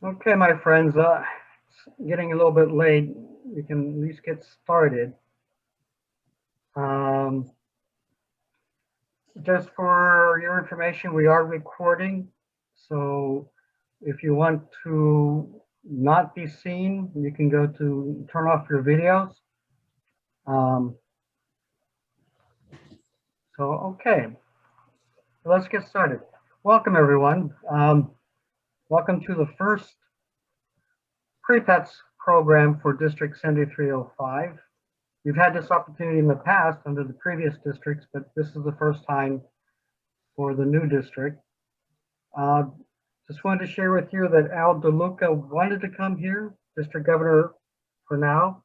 Okay, my friends, it's getting a little bit late. We can at least get started. Um, just for your information, we are recording. So if you want to not be seen, you can go to turn off your videos. Um, okay, let's get started. Welcome, everyone. Welcome to the first PrePETS program for District 7305. We've had this opportunity in the past under the previous districts, but this is the first time for the new district. Uh, just wanted to share with you that Al DeLuca wanted to come here, district governor for now.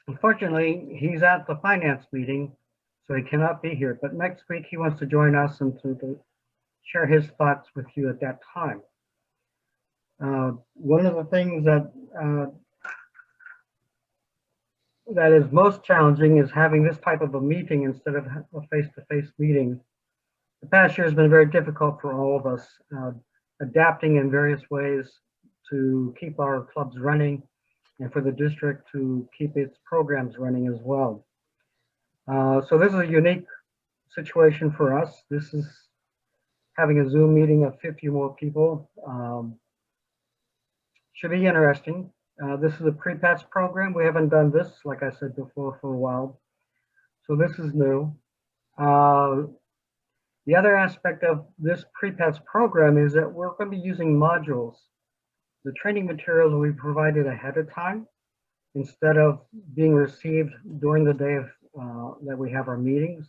Unfortunately, he's at the finance meeting, so he cannot be here. But next week he wants to join us and to share his thoughts with you at that time. One of the things that is most challenging is having this type of a meeting instead of a face-to-face meeting. The past year has been very difficult for all of us, adapting in various ways to keep our clubs running and for the district to keep its programs running as well. So this is a unique situation for us. This is having a Zoom meeting of 50 more people. Should be interesting. This is a PrePETS program. We haven't done this, like I said before, for a while. So this is new. The other aspect of this PrePETS program is that we're going to be using modules. The training materials will be provided ahead of time instead of being received during the day that we have our meetings.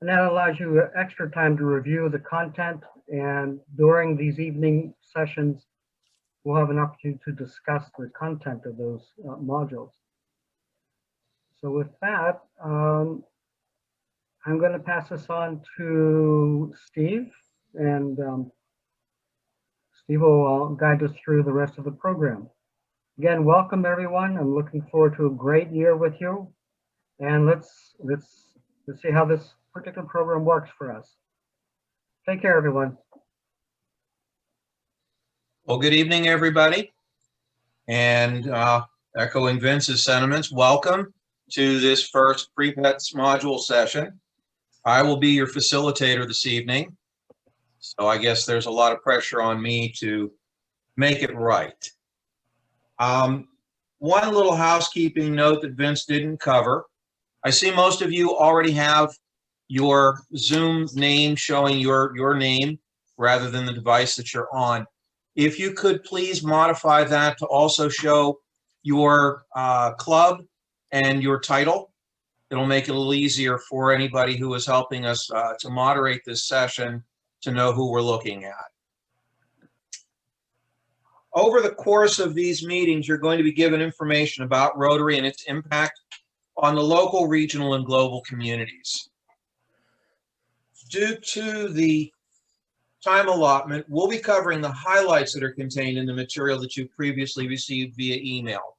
And that allows you extra time to review the content, and during these evening sessions, we'll have an opportunity to discuss the content of those modules. So with that, I'm going to pass this on to Steve, and Steve will guide us through the rest of the program. Again, welcome everyone. I'm looking forward to a great year with you, and let's see how this particular program works for us. Take care, everyone. Well, good evening, everybody. And echoing Vince's sentiments, welcome to this first PrePETS module session. I will be your facilitator this evening. So I guess there's a lot of pressure on me to make it right. One little housekeeping note that Vince didn't cover. I see most of you already have your Zoom name showing your name rather than the device that you're on. If you could please modify that to also show your club and your title. It'll make it a little easier for anybody who is helping us to moderate this session to know who we're looking at. Over the course of these meetings, you're going to be given information about Rotary and its impact on the local, regional, and global communities. Due to the time allotment, we'll be covering the highlights that are contained in the material that you previously received via email.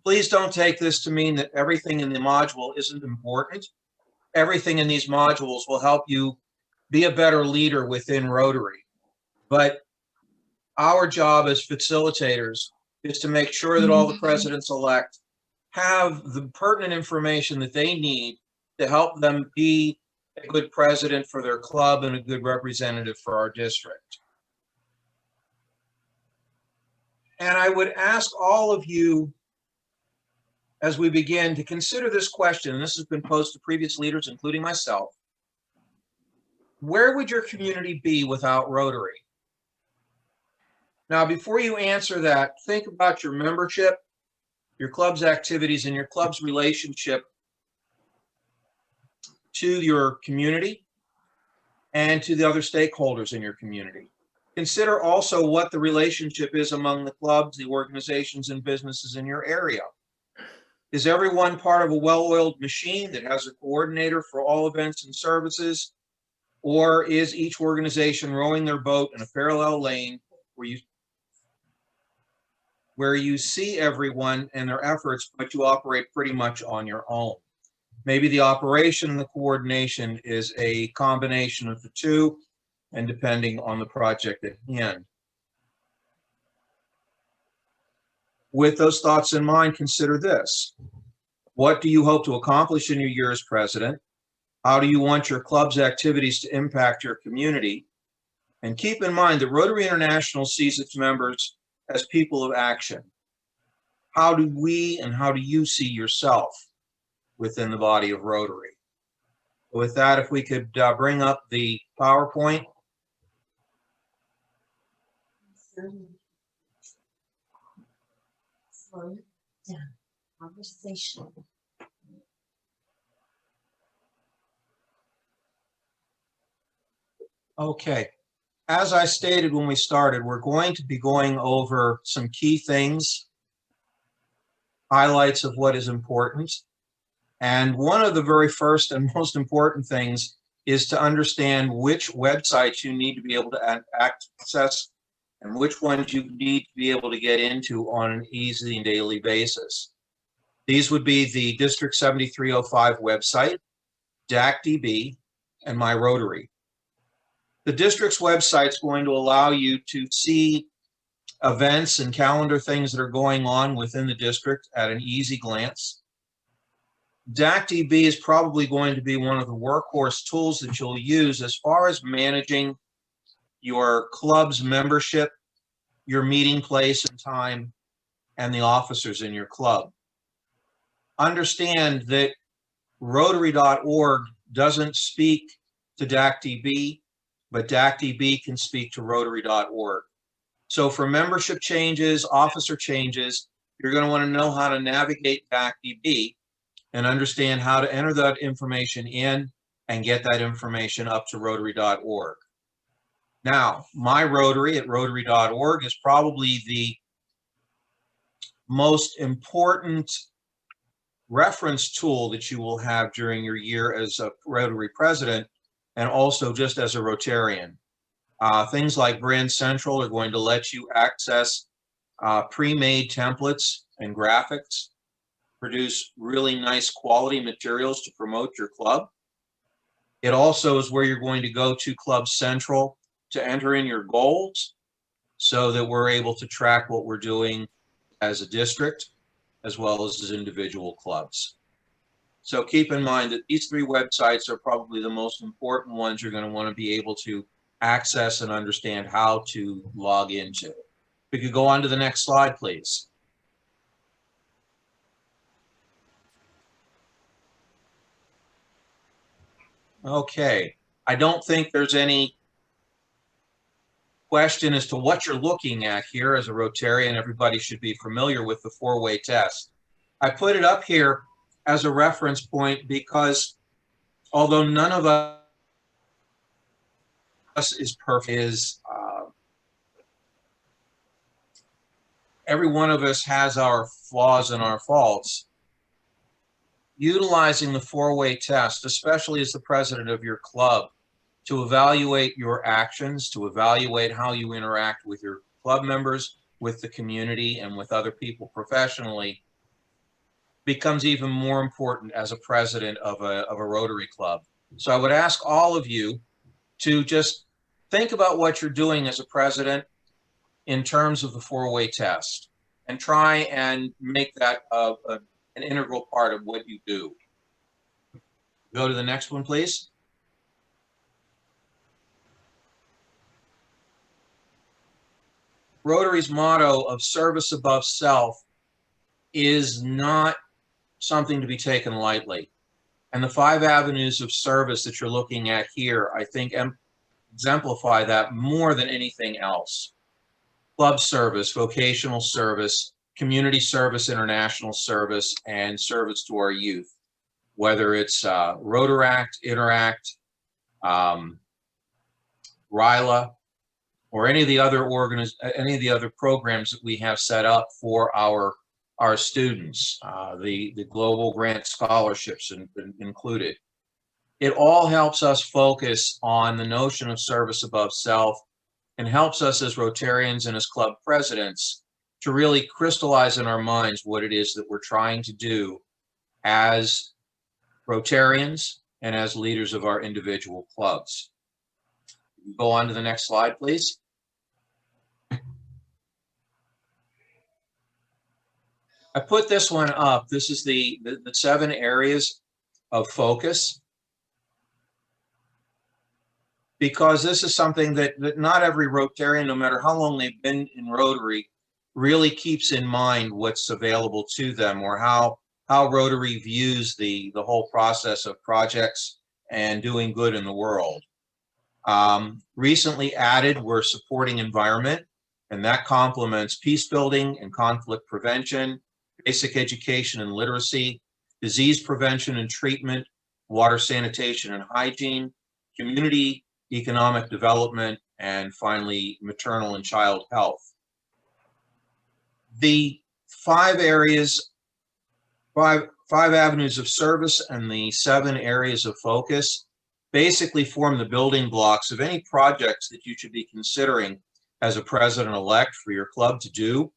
Please don't take this to mean that everything in the module isn't important. Everything in these modules will help you be a better leader within Rotary. But our job as facilitators is to make sure that all the presidents-elect have the pertinent information that they need to help them be a good president for their club and a good representative for our district. And I would ask all of you, as we begin, to consider this question, and this has been posed to previous leaders, including myself. Where would your community be without Rotary? Now, before you answer that, think about your membership, your club's activities, and your club's relationship to your community and to the other stakeholders in your community. Consider also what the relationship is among the clubs, the organizations, and businesses in your area. Is everyone part of a well-oiled machine that has a coordinator for all events and services? Or is each organization rowing their boat in a parallel lane where you see everyone and their efforts, but you operate pretty much on your own? Maybe the operation and the coordination is a combination of the two, and depending on the project at hand. With those thoughts in mind, consider this. What do you hope to accomplish in your year as president? How do you want your club's activities to impact your community? And keep in mind that Rotary International sees its members as people of action. How do we and how do you see yourself within the body of Rotary? With that, if we could bring up the PowerPoint. Slow down. Conversation. Okay. As I stated when we started, we're going to be going over some key things, highlights of what is important. And one of the very first and most important things is to understand which websites you need to be able to access and which ones you need to be able to get into on an easy and daily basis. These would be the District 7305 website, DACDB, and My Rotary. The district's website is going to allow you to see events and calendar things that are going on within the district at an easy glance. DACDB is probably going to be one of the workhorse tools that you'll use as far as managing your club's membership, your meeting place and time, and the officers in your club. Understand that Rotary.org doesn't speak to DACDB, but DACDB can speak to Rotary.org. So for membership changes, officer changes, you're going to want to know how to navigate DACDB and understand how to enter that information in and get that information up to Rotary.org. Now, My Rotary at Rotary.org is probably the most important reference tool that you will have during your year as a Rotary president and also just as a Rotarian. Things like Brand Central are going to let you access pre-made templates and graphics, produce really nice quality materials to promote your club. It also is where you're going to go to Club Central to enter in your goals so that we're able to track what we're doing as a district as well as individual clubs. So keep in mind that these three websites are probably the most important ones you're going to want to be able to access and understand how to log into. If we could go on to the next slide, please. Okay, I don't think there's any question as to what you're looking at here. As a Rotarian, everybody should be familiar with the four-way test. I put it up here as a reference point because although none of us is perfect, every one of us has our flaws and our faults. Utilizing the four-way test, especially as the president of your club, to evaluate your actions, to evaluate how you interact with your club members, with the community, and with other people professionally, becomes even more important as a president of a Rotary club. So I would ask all of you to just think about what you're doing as a president in terms of the four-way test and try and make that an integral part of what you do. Go to the next one, please. Rotary's motto of service above self is not something to be taken lightly. And the 5 avenues of service that you're looking at here, I think, exemplify that more than anything else. Club service, vocational service, community service, international service, and service to our youth, whether it's Rotaract, Interact, RILA, or any of the other programs that we have set up for our students, the global grant scholarships included. It all helps us focus on the notion of service above self and helps us as Rotarians and as club presidents to really crystallize in our minds what it is that we're trying to do as Rotarians and as leaders of our individual clubs. Go on to the next slide, please. I put this one up. This is the 7 areas of focus, because this is something that not every Rotarian, no matter how long they've been in Rotary, really keeps in mind what's available to them, or how Rotary views the whole process of projects and doing good in the world. Recently added, we're supporting environment, and that complements peace building and conflict prevention, basic education and literacy, disease prevention and treatment, water sanitation and hygiene, community economic development, and finally, maternal and child health. The 5 areas, five avenues of service and the 7 areas of focus basically form the building blocks of any projects that you should be considering as a president-elect for your club to do,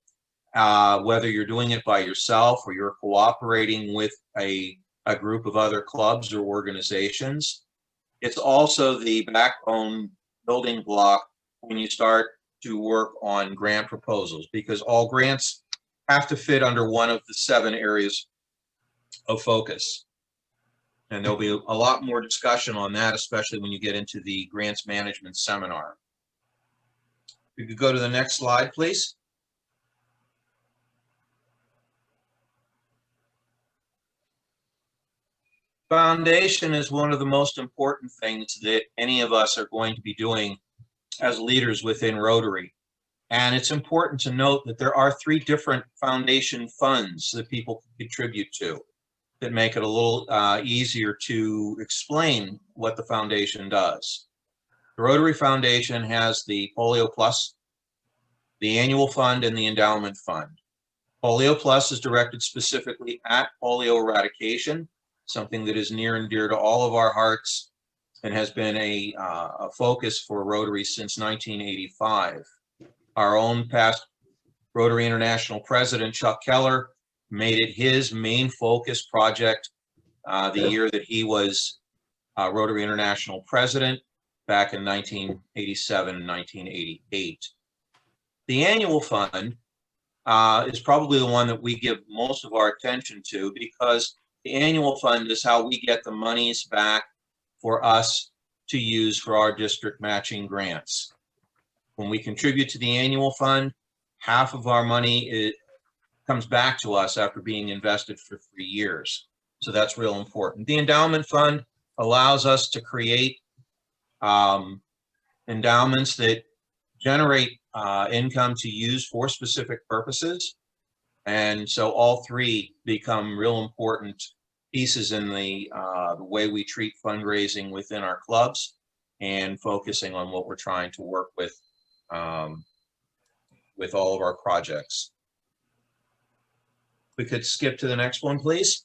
whether you're doing it by yourself or you're cooperating with a group of other clubs or organizations. It's also the backbone building block when you start to work on grant proposals, because all grants have to fit under one of the 7 areas of focus. And there'll be a lot more discussion on that, especially when you get into the grants management seminar. We could go to the next slide, please. Foundation is one of the most important things that any of us are going to be doing as leaders within Rotary. And it's important to note that there are 3 different foundation funds that people can contribute to that make it a little easier to explain what the foundation does. The Rotary Foundation has the Polio Plus, the annual fund, and the endowment fund. Polio Plus is directed specifically at polio eradication, something that is near and dear to all of our hearts and has been a focus for Rotary since 1985. Our own past Rotary International president, Chuck Keller, made it his main focus project the year that he was Rotary International president back in 1987 and 1988. The annual fund is probably the one that we give most of our attention to, because the annual fund is how we get the monies back for us to use for our district matching grants. When we contribute to the annual fund, half of our money comes back to us after being invested for 3 years. So that's real important. The endowment fund allows us to create endowments that generate income to use for specific purposes. And so all 3 become real important pieces in the way we treat fundraising within our clubs and focusing on what we're trying to work with all of our projects. We could skip to the next one, please.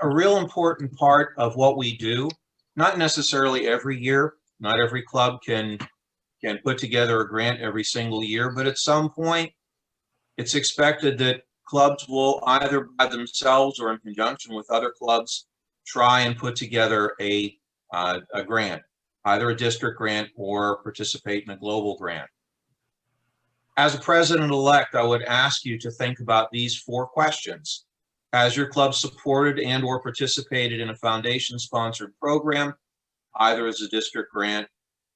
A real important part of what we do, not necessarily every year, not every club can put together a grant every single year, but at some point, it's expected that clubs will either by themselves or in conjunction with other clubs try and put together a grant, either a district grant or participate in a global grant. As a president-elect, I would ask you to think about these 4 questions. Has your club supported and or participated in a foundation-sponsored program, either as a district grant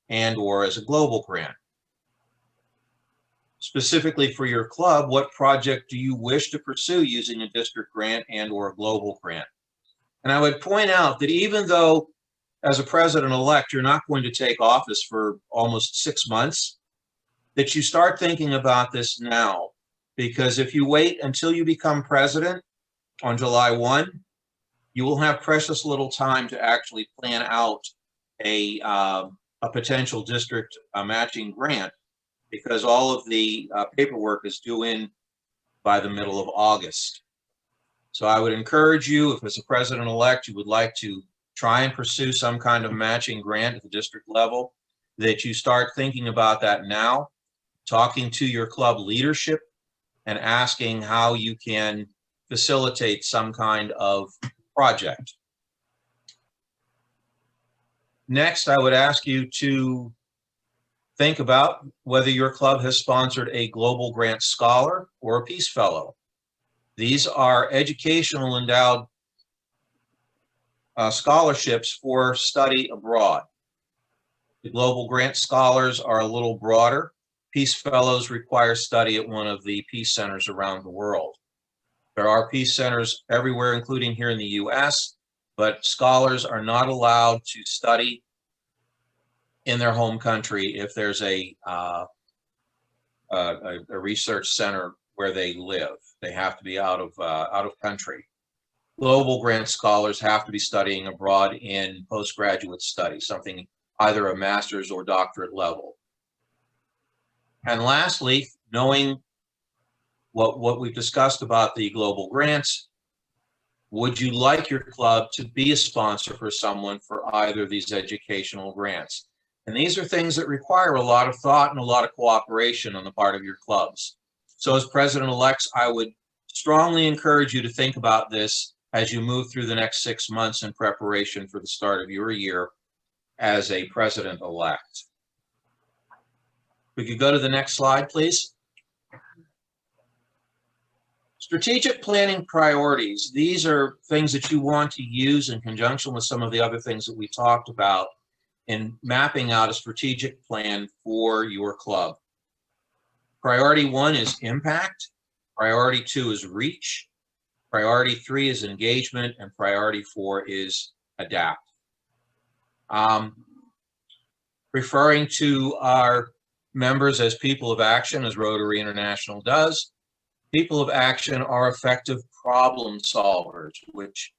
and or as a global grant? Specifically for your club, what project do you wish to pursue using a district grant and or a global grant? And I would point out that even though as a president-elect, you're not going to take office for almost 6 months, that you start thinking about this now, because if you wait until you become president on July 1, you will have precious little time to actually plan out a potential district matching grant, because all of the paperwork is due in by the middle of August. So I would encourage you, if as a president-elect you would like to try and pursue some kind of matching grant at the district level, that you start thinking about that now, talking to your club leadership and asking how you can facilitate some kind of project Next, I would ask you to think about whether your club has sponsored a Global Grant Scholar or a Peace Fellow. These are educational endowed scholarships for study abroad. The Global Grant Scholars are a little broader. Peace Fellows require study at one of the peace centers around the world. There are peace centers everywhere, including here in the US, but scholars are not allowed to study in their home country if there's a research center where they live. They have to be out of country. Global grant scholars have to be studying abroad in postgraduate study, something either a master's or doctorate level. And lastly, knowing what we've discussed about the global grants, would you like your club to be a sponsor for someone for either of these educational grants? And these are things that require a lot of thought and a lot of cooperation on the part of your clubs. So as president-elects, I would strongly encourage you to think about this as you move through the next 6 months in preparation for the start of your year as a president-elect. We could go to the next slide, please. Strategic planning priorities. These are things that you want to use in conjunction with some of the other things that we talked about in mapping out a strategic plan for your club. Priority 1 is impact. Priority 2 is reach. Priority 3 is engagement. And priority 4 is adapt. Referring to our members as people of action, as Rotary International does, people of action are effective problem solvers, which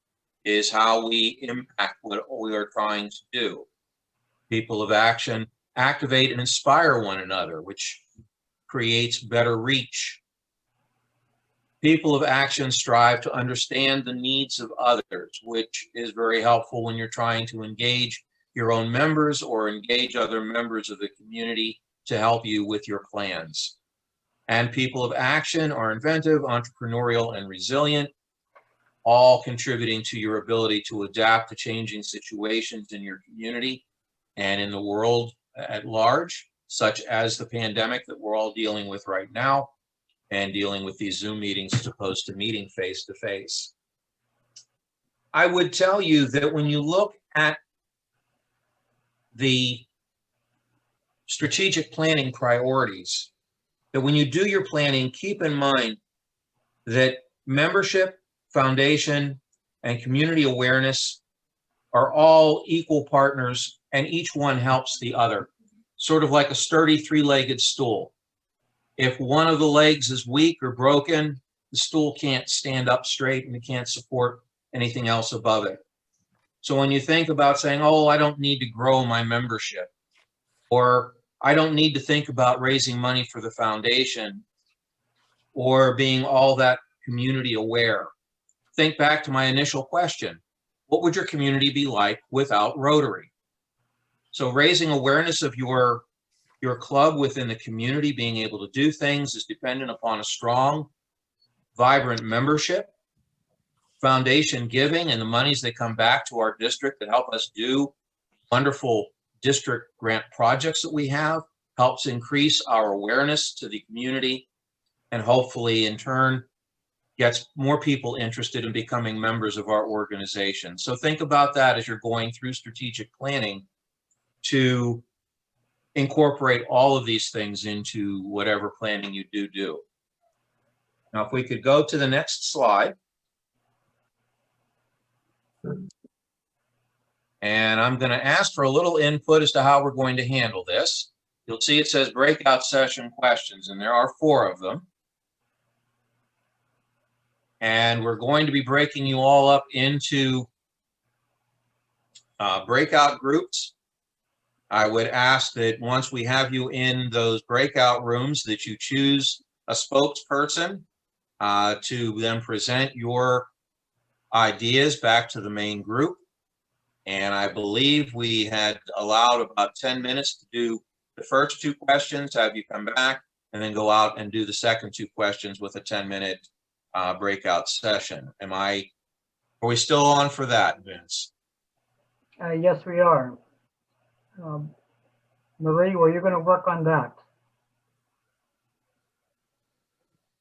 is how we impact what we are trying to do. People of action activate and inspire one another, which creates better reach. People of action strive to understand the needs of others, which is very helpful when you're trying to engage your own members or engage other members of the community to help you with your plans. And people of action are inventive, entrepreneurial, and resilient, all contributing to your ability to adapt to changing situations in your community and in the world at large, such as the pandemic that we're all dealing with right now and dealing with these Zoom meetings as opposed to meeting face-to-face. I would tell you that when you look at the strategic planning priorities, that when you do your planning, keep in mind that membership, foundation, and community awareness are all equal partners, and each one helps the other, sort of like a sturdy three-legged stool. If one of the legs is weak or broken, the stool can't stand up straight and it can't support anything else above it. So when you think about saying, oh, I don't need to grow my membership, or I don't need to think about raising money for the foundation, or being all that community aware, think back to my initial question. What would your community be like without Rotary? So raising awareness of your club within the community, being able to do things, is dependent upon a strong, vibrant membership, foundation giving, and the monies that come back to our district that help us do wonderful district grant projects that we have, helps increase our awareness to the community, and hopefully in turn gets more people interested in becoming members of our organization. So think about that as you're going through strategic planning to incorporate all of these things into whatever planning you do. Now, if we could go to the next slide. And I'm going to ask for a little input as to how we're going to handle this. You'll see it says breakout session questions, and there are 4 of them. And we're going to be breaking you all up into breakout groups. I would ask that once we have you in those breakout rooms that you choose a spokesperson to then present your ideas back to the main group. And I believe we had allowed about 10 minutes to do the first 2 questions, have you come back, and then go out and do the second 2 questions with a 10-minute breakout session. Are we still on for that, Vince? Yes, we are. Marie, were you going to work on that?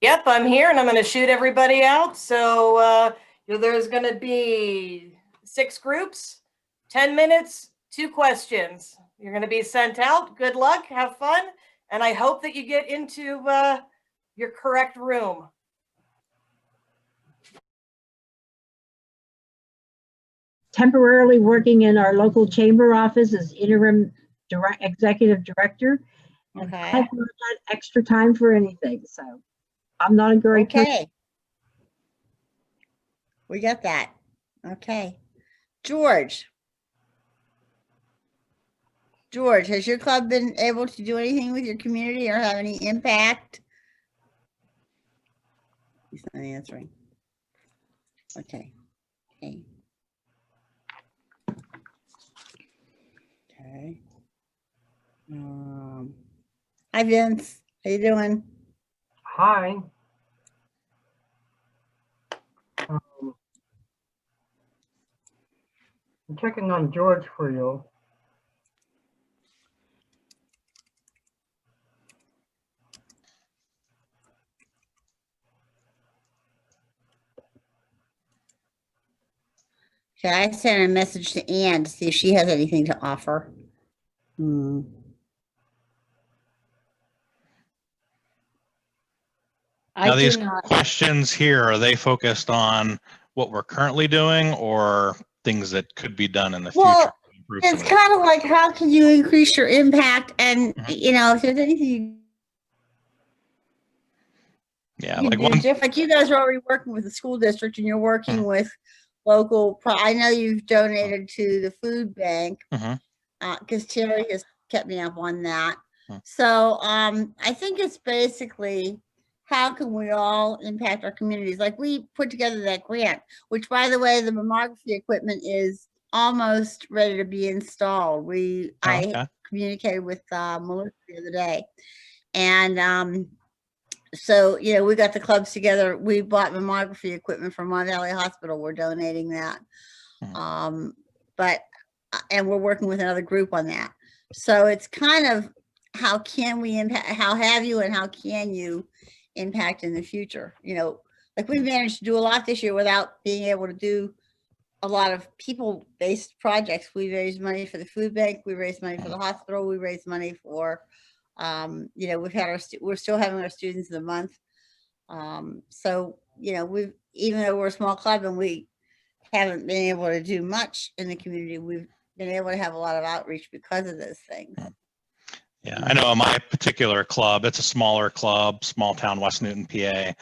Yep, I'm here and I'm going to shoot everybody out. So there's going to be 6 groups, 10 minutes, 2 questions. You're going to be sent out. Good luck, have fun, and I hope that you get into your correct room. Temporarily working in our local chamber office as interim executive director. And Okay. I've not had extra time for anything, so I'm not a great person. Okay. We got that. Okay. George, has your club been able to do anything with your community or have any impact? He's not answering. Okay. Okay. Okay. Hi, Vince. How you doing? Hi. I'm checking on George for you. Okay, I sent a message to Ann to see if she has anything to offer. Now, I do these not. questions here, are they focused on what we're currently doing or things that could be done in the future? Well, to improve it's some of kind of like, how can you increase your impact? And, Mhm. you know, if there's anything yeah, you like can do one, different, like you guys are already working with the school district and you're working Mhm. with local, I know you've donated to the food bank, Mhm. because Terry has kept me up on that. Mhm. So I think it's basically, how can we all impact our communities? Like, we put together that grant, which, by the way, the mammography equipment is almost ready to be installed. I okay. communicated with Melissa the other day, and so, you know, we got the clubs together. We bought mammography equipment from Mount Valley Hospital. We're donating that. Mhm. And we're working with another group on that. So it's kind of, how can we impact, how have you and how can you impact in the future? You know, like, we managed to do a lot this year without being able to do a lot of people-based projects. We raised money for the food bank. We raised money for the hospital. We raised money for, you know, we're still having our students of the month. So, you know, even though we're a small club and we haven't been able to do much in the community, we've been able to have a lot of outreach because of those things. Yeah, I know my particular club, it's a smaller club, small town, West Newton, PA.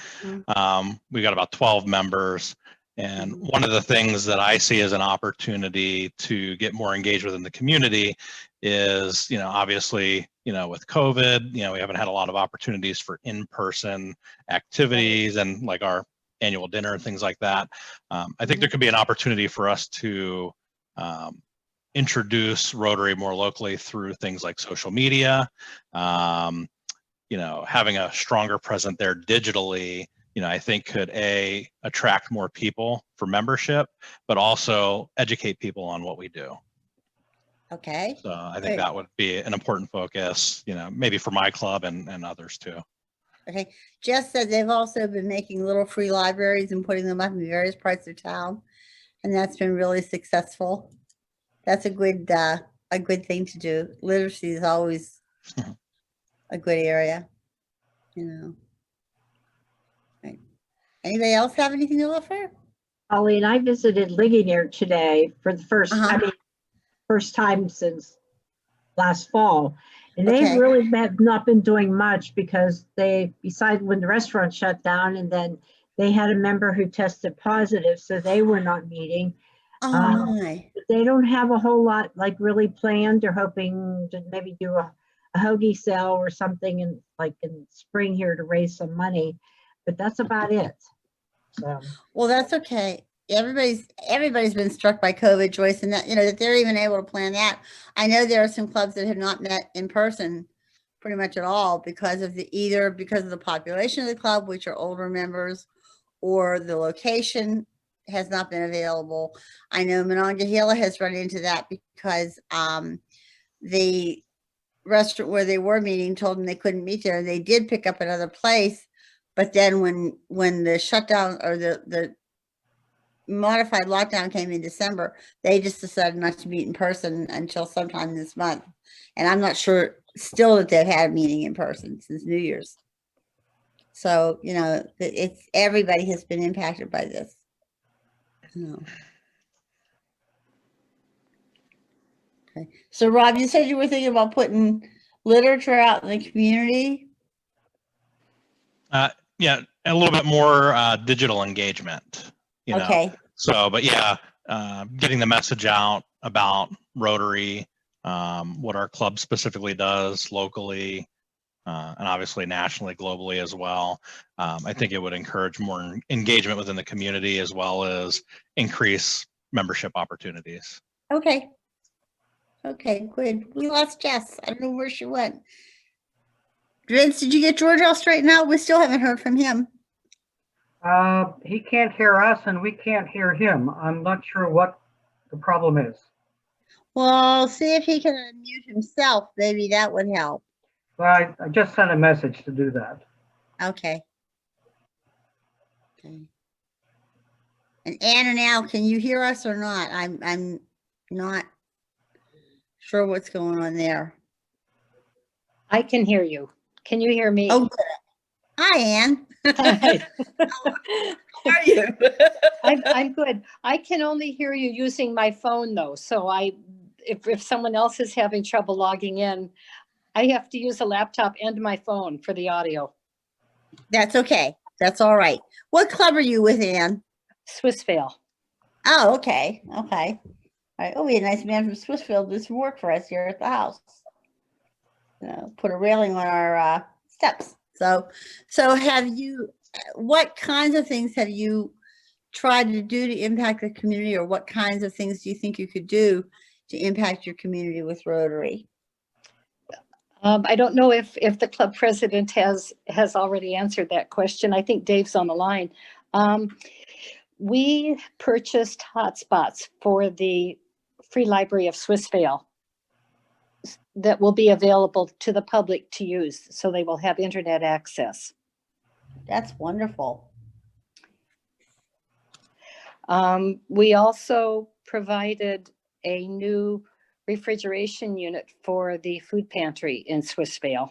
We got about 12 members. And one of the things that I see as an opportunity to get more engaged within the community is, you know, obviously, you know, with COVID, you know, we haven't had a lot of opportunities for in-person activities and like our annual dinner and things like that. I think there could be an opportunity for us to introduce Rotary more locally through things like social media, you know, having a stronger presence there digitally, you know, I think could attract more people for membership, but also educate people on what we do. Okay. So I think that would be an important focus, you know, maybe for my club and others too. Okay. Jess said they've also been making little free libraries and putting them up in various parts of town, and that's been really successful. That's a good thing to do. Literacy is always a good area, you know. Right. Anybody else have anything to offer? Colleen, I visited Ligonier today for the first time since last fall. And they Okay. really have not been doing much because besides when the restaurant shut down, and then they had a member who tested positive, so they were not meeting. Oh my. They don't have a whole lot like really planned. They're hoping to maybe do a hoagie sale or something in spring here to raise some money, but that's about it. So. Well, that's okay. Everybody's been struck by COVID, Joyce, and that, you know, that they're even able to plan that. I know there are some clubs that have not met in person pretty much at all because of because of the population of the club, which are older members, or the location has not been available. I know Monongahela has run into that because the restaurant where they were meeting told them they couldn't meet there. They did pick up another place, but then when the shutdown or the modified lockdown came in December, they just decided not to meet in person until sometime this month. And I'm not sure still that they've had a meeting in person since New Year's. So, you know, it's everybody has been impacted by this. No. Okay. So Rob, you said you were thinking about putting literature out in the community. Yeah, a little bit more digital engagement, you know. Okay. So, but yeah, getting the message out about Rotary, what our club specifically does locally, and obviously nationally, globally as well. I think it would encourage more engagement within the community as well as increase membership opportunities. Okay. Okay, good. We lost Jess. I don't know where she went. Vince, did you get George all straightened out? We still haven't heard from him. He can't hear us and we can't hear him. I'm not sure what the problem is. Well, see if he can unmute himself. Maybe that would help. Well, I just sent a message to do that. Okay. Okay. And Anna, now, can you hear us or not? I'm not sure what's going on there. I can hear you. Can you hear me? Oh, good. Hi, Ann. Hi. How are you? I'm good. I can only hear you using my phone though. So if someone else is having trouble logging in, I have to use a laptop and my phone for the audio. That's okay. That's all right. What club are you with, Ann? Swissvale. Oh, okay. Okay. All right. Oh, we had a nice man from Swissvale do some work for us here at the house. Put a railing on our steps. So have you, what kinds of things have you tried to do to impact the community, or what kinds of things do you think you could do to impact your community with Rotary? I don't know if the club president has already answered that question. I think Dave's on the line. We purchased hotspots for the Free Library of Swissvale that will be available to the public to use, so they will have internet access. That's wonderful. We also provided a new refrigeration unit for the food pantry in Swissvale,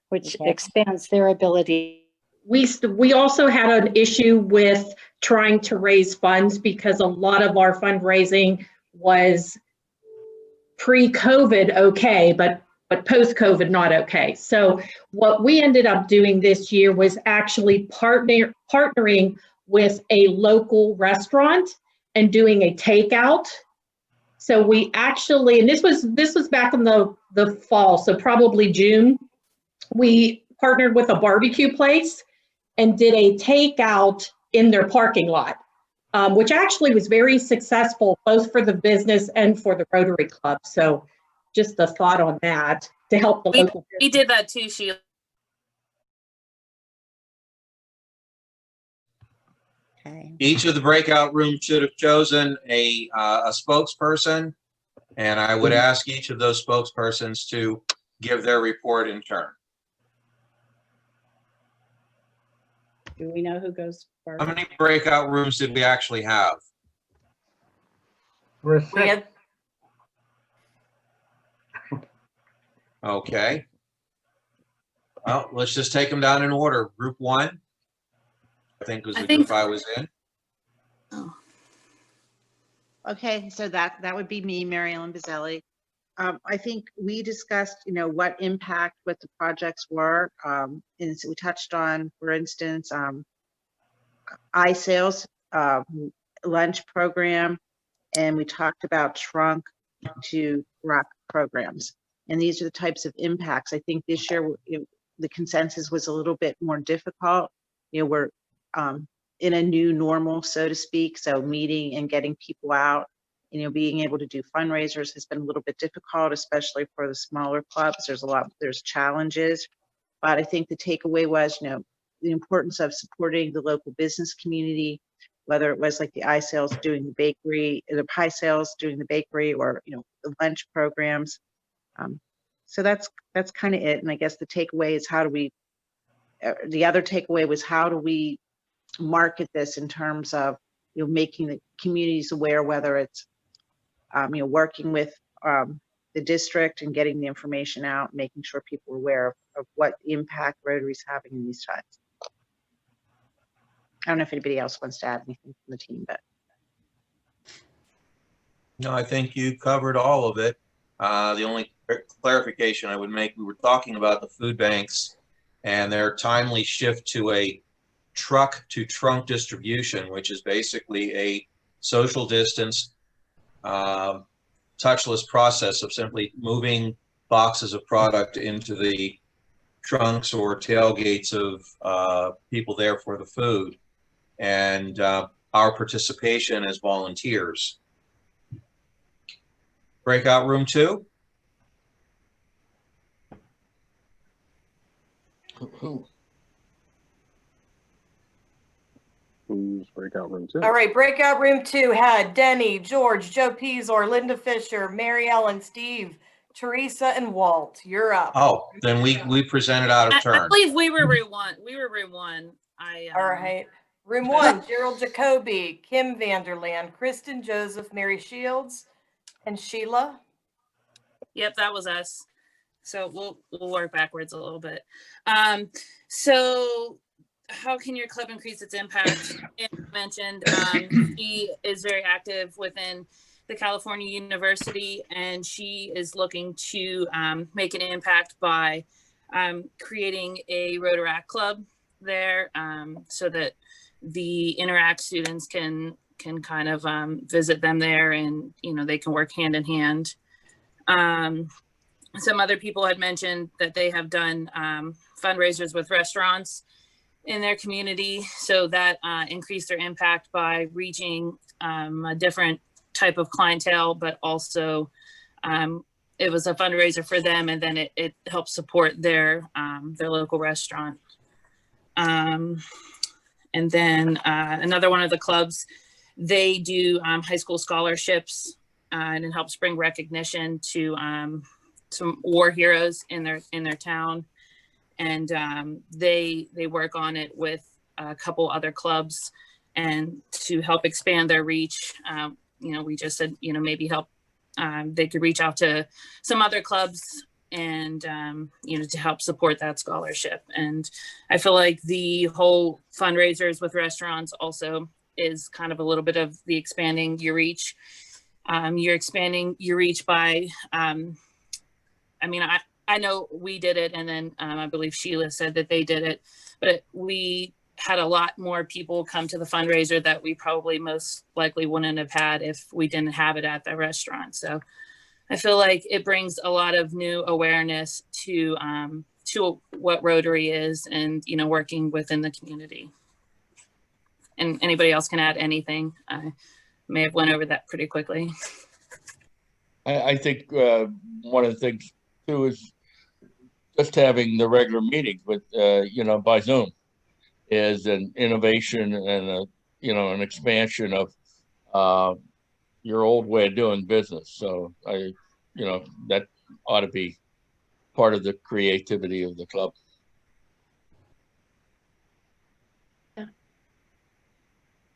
which Okay. expands their ability. We also had an issue with trying to raise funds because a lot of our fundraising was pre-COVID okay, but post-COVID not okay. So what we ended up doing this year was actually partnering with a local restaurant and doing a takeout. So we actually, and this was back in the fall, so probably June, we partnered with a barbecue place and did a takeout in their parking lot, which actually was very successful, both for the business and for the Rotary Club. So just a thought on that to help the local. We did that too, Sheila. Okay. Each of the breakout rooms should have chosen a spokesperson, and I would ask each of those spokespersons to give their report in turn. Do we know who goes first? How many breakout rooms did we actually have? We're We six. had, Okay. Well, let's just take them down in order. Group one, I think was the group I was in. Okay, so that would be me, Mary Ellen Bazzelli. I think we discussed, what impact, what the projects were. And so we touched on, for instance, eye sales, lunch program, and we talked about trunk to rock programs. And these are the types of impacts. I think this year the consensus was a little bit more difficult. We're in a new normal, so to speak. So meeting and getting people out, being able to do fundraisers has been a little bit difficult, especially for the smaller clubs. There's challenges, but I think the takeaway was, the importance of supporting the local business community, whether it was like the eye sales doing the bakery, the pie sales doing the bakery, or, the lunch programs. So that's kind of it. And I guess the takeaway is the other takeaway was how do we market this in terms of, making the communities aware, whether it's, working with the district and getting the information out, making sure people are aware of what impact Rotary is having in these times. I don't know if anybody else wants to add anything from the team, but. No, I think you covered all of it. The only clarification I would make, we were talking about the food banks and their timely shift to a truck to trunk distribution, which is basically a social distance, touchless process of simply moving boxes of product into the trunks or tailgates of people there for the food, and our participation as volunteers. Breakout room 2. Who's breakout room 2? All right, breakout room 2 had Denny, George, Joe Peasor, Linda Fisher, Mary Ellen, Steve, Teresa, and Walt. You're up. Oh, then we presented out of I turn. believe we were room 1. We were room 1. All right. Room 1, Gerald Jacoby, Kim Vanderland, Kristen Joseph, Mary Shields, and Sheila. Yep, that was us. So we'll work backwards a little bit. So how can your club increase its impact? As mentioned, she is very active within the California University, and she is looking to make an impact by creating a Rotaract club there, so that the Interact students can kind of visit them there, and they can work hand in hand. Some other people had mentioned that they have done fundraisers with restaurants in their community, so that increased their impact by reaching a different type of clientele, but also it was a fundraiser for them, and then it helped support their local restaurant. And then another one of the clubs, they do high school scholarships, and it helps bring recognition to some war heroes in their town. And they work on it with a couple other clubs, and to help expand their reach, we just said, maybe help, they could reach out to some other clubs and, to help support that scholarship. And I feel like the whole fundraisers with restaurants also is kind of a little bit of the expanding your reach. You're expanding your reach by, I know we did it, and then I believe Sheila said that they did it, but we had a lot more people come to the fundraiser that we probably most likely wouldn't have had if we didn't have it at the restaurant. So I feel like it brings a lot of new awareness to what Rotary is, and working within the community. And anybody else can add anything. I may have went over that pretty quickly. I think one of the things too is just having the regular meetings with by Zoom is an innovation and an expansion of your old way of doing business. So that ought to be part of the creativity of the club. Yeah.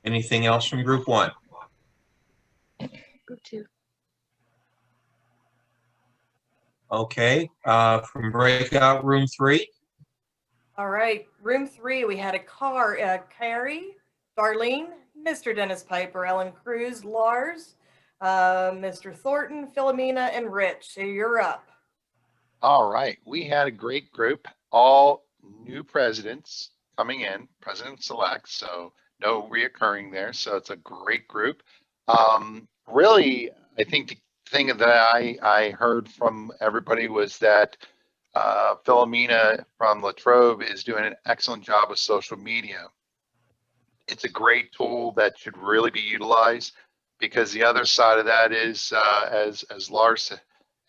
Anything else from group 1? Group 2. Okay, from breakout room 3. All right, room 3, we had Carrie, Darlene, Mr. Dennis Piper, Ellen Cruz, Lars, Mr. Thornton, Philomena, and Rich. So you're up. All right, we had a great group, all new presidents coming in, president-elect, so no reoccurring there. So it's a great group. Really, I think the thing that I heard from everybody was that Philomena from Latrobe is doing an excellent job with social media. It's a great tool that should really be utilized, because the other side of that is, as Lars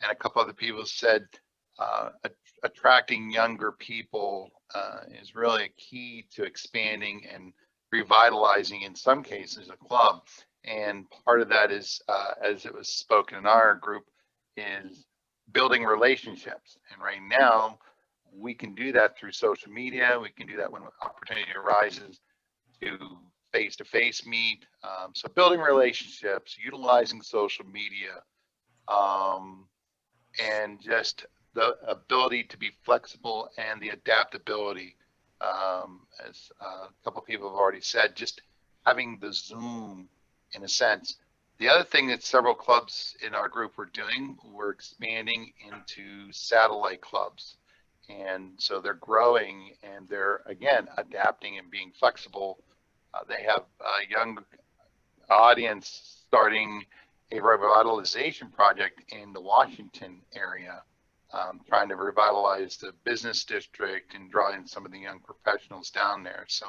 and a couple other people said, attracting younger people is really a key to expanding and revitalizing, in some cases, a club. And part of that is, as it was spoken in our group, is building relationships. And right now, we can do that through social media. We can do that when opportunity arises to face-to-face meet. So building relationships, utilizing social media, and just the ability to be flexible and the adaptability. As a couple of people have already said, just having the Zoom in a sense. The other thing that several clubs in our group were doing, we're expanding into satellite clubs. And so they're growing and they're, again, adapting and being flexible. They have a young audience starting a revitalization project in the Washington area, trying to revitalize the business district and draw in some of the young professionals down there. So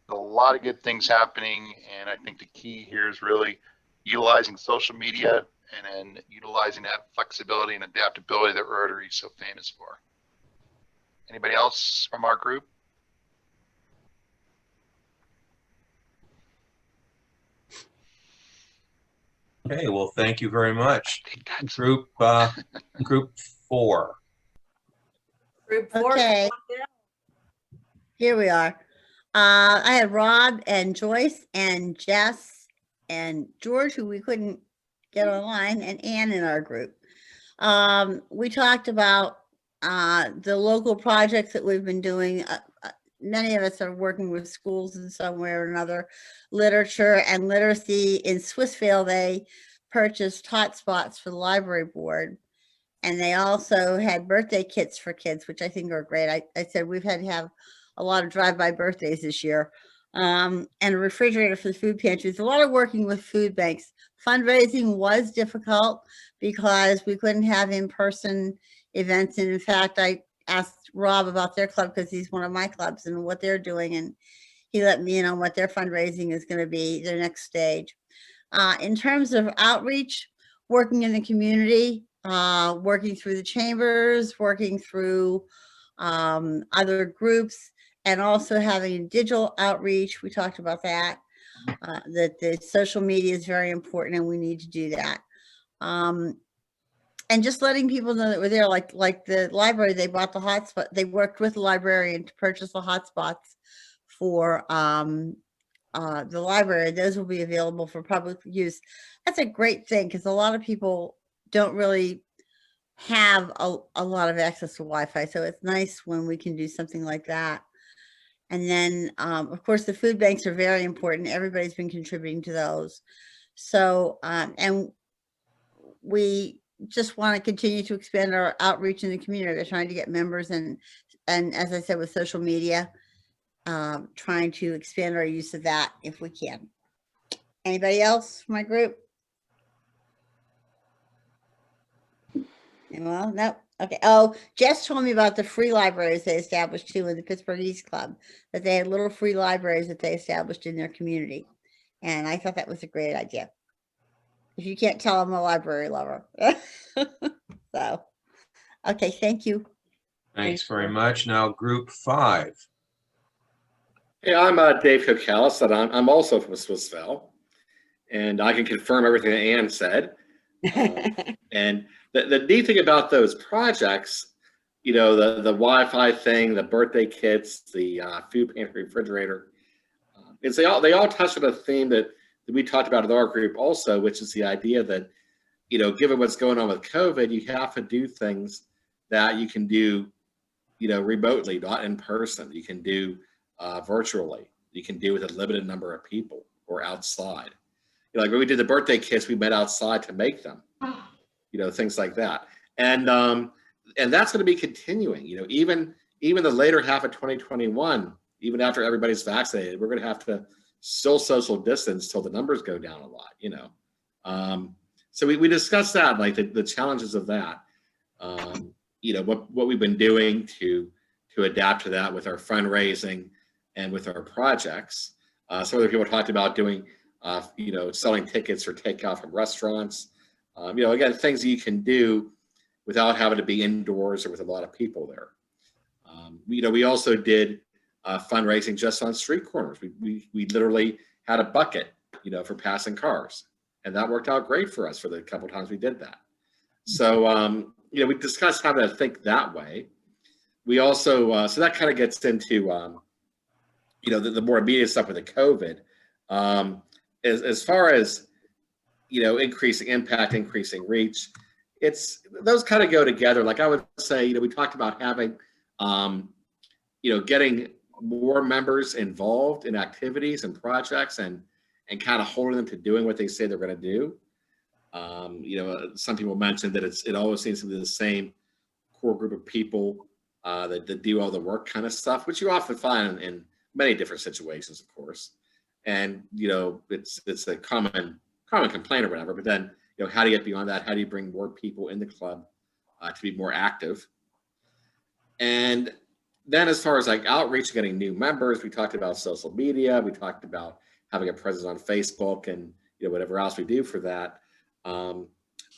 a lot of good things happening. And I think the key here is really utilizing social media and then utilizing that flexibility and adaptability that Rotary is so famous for. Anybody else from our group? Okay, well, thank you very much. Group 4. Group 4. Okay. Here we are. I had Rob and Joyce and Jess and George, who we couldn't get online, and Ann in our group. We talked about the local projects that we've been doing. Many of us are working with schools in some way or another. Literature and literacy. In Swissvale, they purchased hotspots for the library board. And they also had birthday kits for kids, which I think are great. I said we've had to have a lot of drive-by birthdays this year. And a refrigerator for the food pantries. A lot of working with food banks. Fundraising was difficult because we couldn't have in-person events. And in fact, I asked Rob about their club because he's one of my clubs and what they're doing. And he let me in on what their fundraising is going to be, their next stage. In terms of outreach, working in the community, working through the chambers, working through other groups, and also having digital outreach. We talked about that, that the social media is very important and we need to do that. And just letting people know that we're there, like the library, they bought the hotspot. They worked with the librarian to purchase the hotspots for the library. Those will be available for public use. That's a great thing because a lot of people don't really have a lot of access to Wi-Fi. So it's nice when we can do something like that. And then, of course, the food banks are very important. Everybody's been contributing to those. So, and we just want to continue to expand our outreach in the community. They're trying to get members and as I said, with social media, trying to expand our use of that if we can. Anybody else from my group? Well, no. Okay. Oh, Jess told me about the free libraries they established too in the Pittsburgh East Club, that they had little free libraries that they established in their community. And I thought that was a great idea. If you can't tell, I'm a library lover. So, okay. Thank you. Thanks very much. Now, Group 5. Hey, I'm Dave Kokalis, and I'm also from Swissvale, and I can confirm everything that Ann said. And the neat thing about those projects, you know, the Wi-Fi thing, the birthday kits, the food pantry refrigerator, is they all touch on a theme that we talked about in our group also, which is the idea that, you know, given what's going on with COVID, you have to do things that you can do, you know, remotely, not in person. You can do virtually. You can do with a limited number of people or outside. You know, like when we did the birthday kits, we met outside to make them. You know, things like that. And that's going to be continuing. You know, even the later half of 2021, even after everybody's vaccinated, we're going to have to still social distance till the numbers go down a lot. You know, so we discussed that, like the challenges of that. You know, what we've been doing to adapt to that with our fundraising and with our projects. Some other people talked about doing, you know, selling tickets or takeout from restaurants. You know, again, things that you can do without having to be indoors or with a lot of people there. You know, we also did fundraising just on street corners. We literally had a bucket, you know, for passing cars, and that worked out great for us for the couple times we did that. So we discussed how to think that way. We also, so that kind of gets into, the more immediate stuff with the COVID. As far as, increasing impact, increasing reach, those kind of go together. Like I would say, we talked about having, getting more members involved in activities and projects and kind of holding them to doing what they say they're going to do. Some people mentioned that it always seems to be the same core group of people that do all the work kind of stuff, which you often find in many different situations, of course. And, it's a common complaint or whatever, but then, how do you get beyond that? How do you bring more people in the club to be more active? And then as far as like outreach, getting new members, we talked about social media. We talked about having a presence on Facebook and, whatever else we do for that.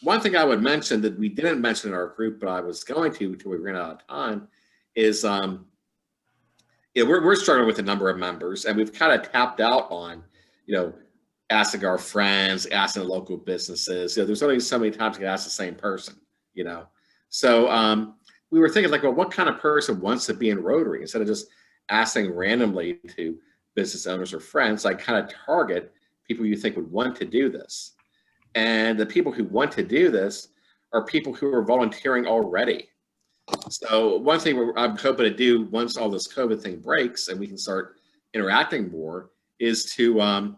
One thing I would mention that we didn't mention in our group, but I was going to until we ran out of time, is we're struggling with a number of members, and we've kind of tapped out on, asking our friends, asking the local businesses. There's only so many times you can ask the same person, So we were thinking like, well, what kind of person wants to be in Rotary? Instead of just asking randomly to business owners or friends, like kind of target people you think would want to do this. And the people who want to do this are people who are volunteering already. So one thing I'm hoping to do once all this COVID thing breaks and we can start interacting more is to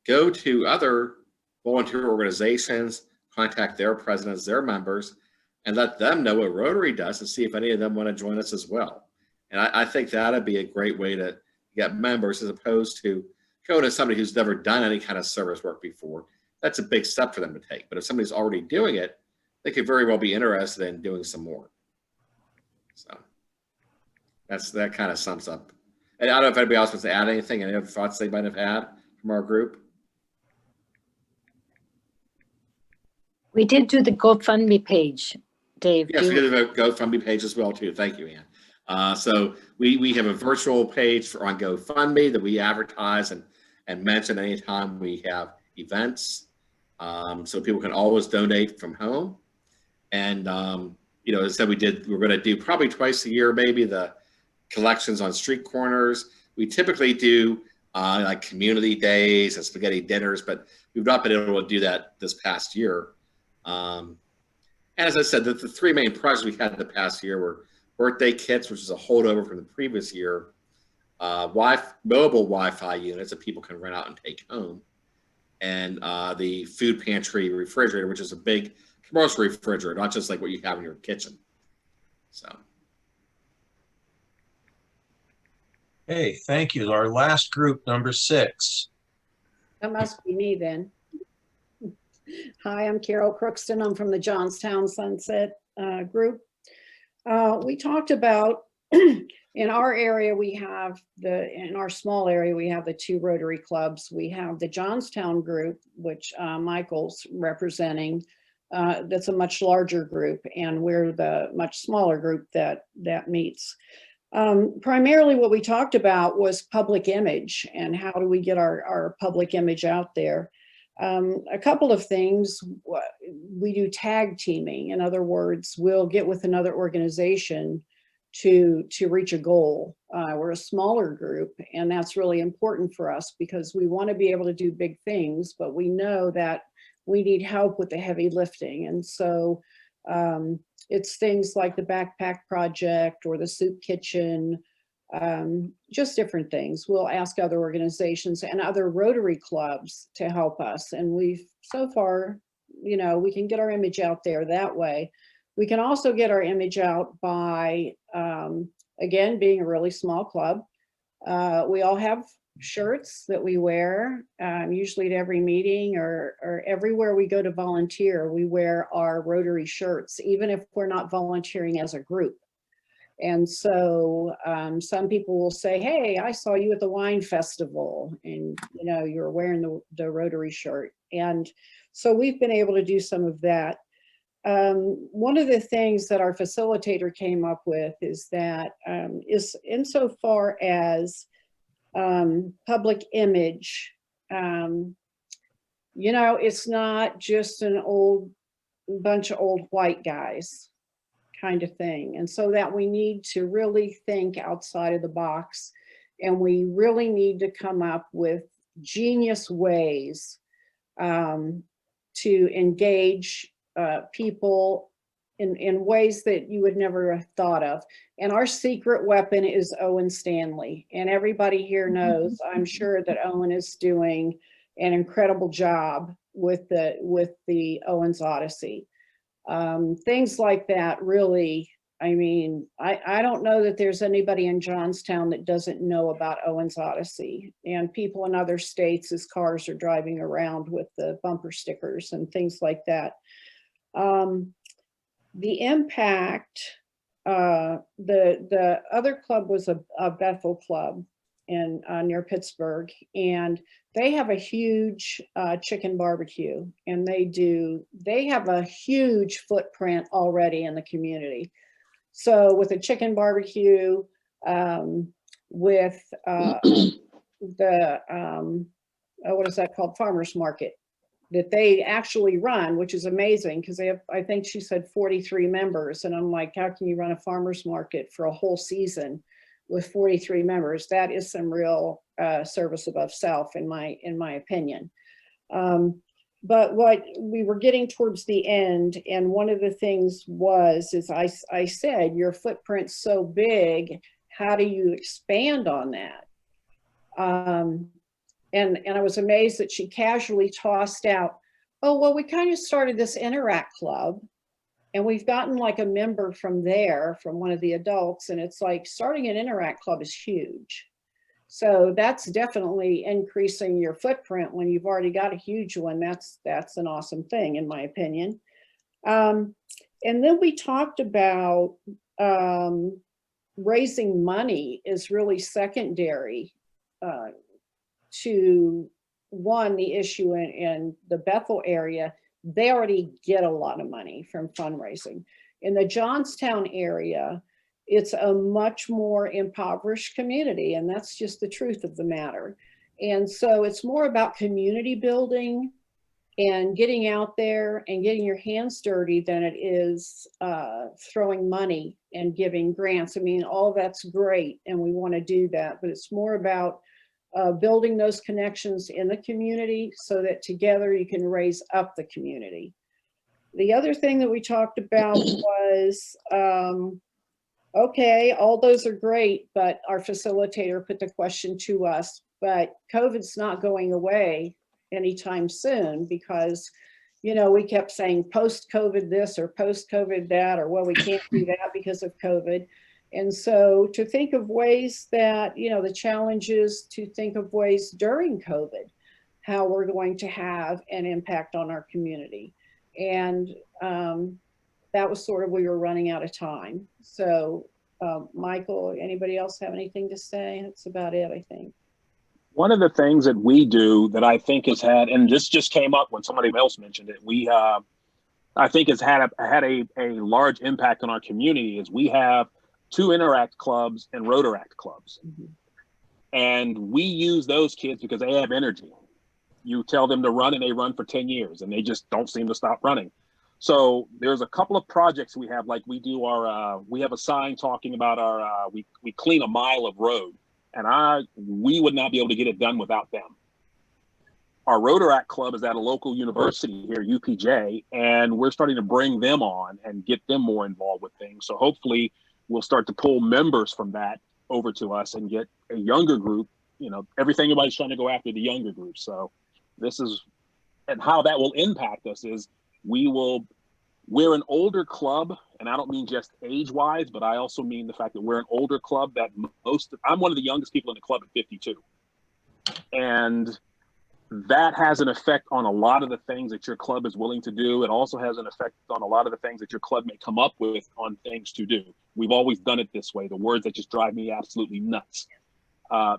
go to other volunteer organizations, contact their presidents, their members, and let them know what Rotary does and see if any of them want to join us as well. And I think that'd be a great way to get members as opposed to going to somebody who's never done any kind of service work before. That's a big step for them to take. But if somebody's already doing it, they could very well be interested in doing some more. So that kind of sums up. And I don't know if anybody else wants to add anything, any other thoughts they might have had from our group. We did do the GoFundMe page, Dave. Yes, we did a GoFundMe page as well too. Thank you, Ann. So we have a virtual page on GoFundMe that we advertise and mention anytime we have events. So people can always donate from home. And, as I said, we're going to do probably twice a year, maybe, the collections on street corners. We typically do like community days and spaghetti dinners, but we've not been able to do that this past year. And as I said, the three main projects we had the past year were birthday kits, which is a holdover from the previous year, mobile Wi-Fi units that people can rent out and take home, and the food pantry refrigerator, which is a big commercial refrigerator, not just like what you have in your kitchen. So. Hey, thank you. Our last group, number 6. That must be me then. Hi, I'm Carol Crookston. I'm from the Johnstown Sunset group. We talked about in our area, in our small area, we have the 2 Rotary clubs. We have the Johnstown group, which Michael's representing. That's a much larger group, and we're the much smaller group that meets. Primarily what we talked about was public image and how do we get our public image out there. A couple of things. We do tag teaming. In other words, we'll get with another organization to reach a goal. We're a smaller group, and that's really important for us because we want to be able to do big things, but we know that we need help with the heavy lifting. And so it's things like the backpack project or the soup kitchen, just different things. We'll ask other organizations and other Rotary clubs to help us. And we've so far, we can get our image out there that way. We can also get our image out by, again, being a really small club. We all have shirts that we wear, usually at every meeting or everywhere we go to volunteer, we wear our Rotary shirts, even if we're not volunteering as a group. And so some people will say, hey, I saw you at the wine festival and you're wearing the Rotary shirt. And so we've been able to do some of that. One of the things that our facilitator came up with is that is insofar as public image, it's not just bunch of old white guys. kind of thing. And so that we need to really think outside of the box, and we really need to come up with genius ways to engage people in ways that you would never have thought of. And our secret weapon is Owen Stanley. And everybody here knows, I'm sure, that Owen is doing an incredible job with the Owen's Odyssey. Things like that really, I mean, I don't know that there's anybody in Johnstown that doesn't know about Owen's Odyssey, and people in other states as cars are driving around with the bumper stickers and things like that. The impact, the other club was a Bethel club in near Pittsburgh, and they have a huge chicken barbecue, and they have a huge footprint already in the community. So with a chicken barbecue, with the what is that called, farmers market, that they actually run, which is amazing because they have, I think she said 43 members. And I'm like, how can you run a farmer's market for a whole season with 43 members? That is some real service above self, in my opinion. But what we were getting towards the end, and one of the things is I said, your footprint's so big, how do you expand on that? And I was amazed that she casually tossed out, oh, well, we kind of started this Interact Club, and we've gotten like a member from there, from one of the adults, and it's like starting an Interact Club is huge. So that's definitely increasing your footprint when you've already got a huge one. That's an awesome thing, in my opinion. And then we talked about raising money is really secondary to the issue in the Bethel area. They already get a lot of money from fundraising. In the Johnstown area, it's a much more impoverished community, and that's just the truth of the matter. And so it's more about community building and getting out there and getting your hands dirty than it is throwing money and giving grants. I mean, all that's great, and we want to do that, but it's more about building those connections in the community so that together you can raise up the community. The other thing that we talked about was, okay, all those are great, but our facilitator put the question to us, but COVID's not going away anytime soon, because, you know, we kept saying post-COVID this or post-COVID that, or well, we can't do that because of COVID. And so to think of ways that, you know, the challenge is to think of ways during COVID, how we're going to have an impact on our community. And that was sort of, we were running out of time. So Michael, anybody else have anything to say? That's about it, I think. One of the things that we do that I think has had, and this just came up when somebody else mentioned it, I think has had a large impact on our community, is we have 2 Interact clubs and Rotaract clubs. Mm-hmm. And we use those kids because they have energy. You tell them to run and they run for 10 years and they just don't seem to stop running. So there's a couple of projects we have, like we do we have a sign talking about we clean a mile of road, and we would not be able to get it done without them. Our Rotaract Club is at a local university here, UPJ, and we're starting to bring them on and get them more involved with things. So hopefully we'll start to pull members from that over to us and get a younger group. You know, everybody's trying to go after the younger group. So and how that will impact us is we're an older club, and I don't mean just age-wise, but I also mean the fact that we're an older club that I'm one of the youngest people in the club at 52. And that has an effect on a lot of the things that your club is willing to do. It also has an effect on a lot of the things that your club may come up with on things to do. We've always done it this way, the words that just drive me absolutely nuts.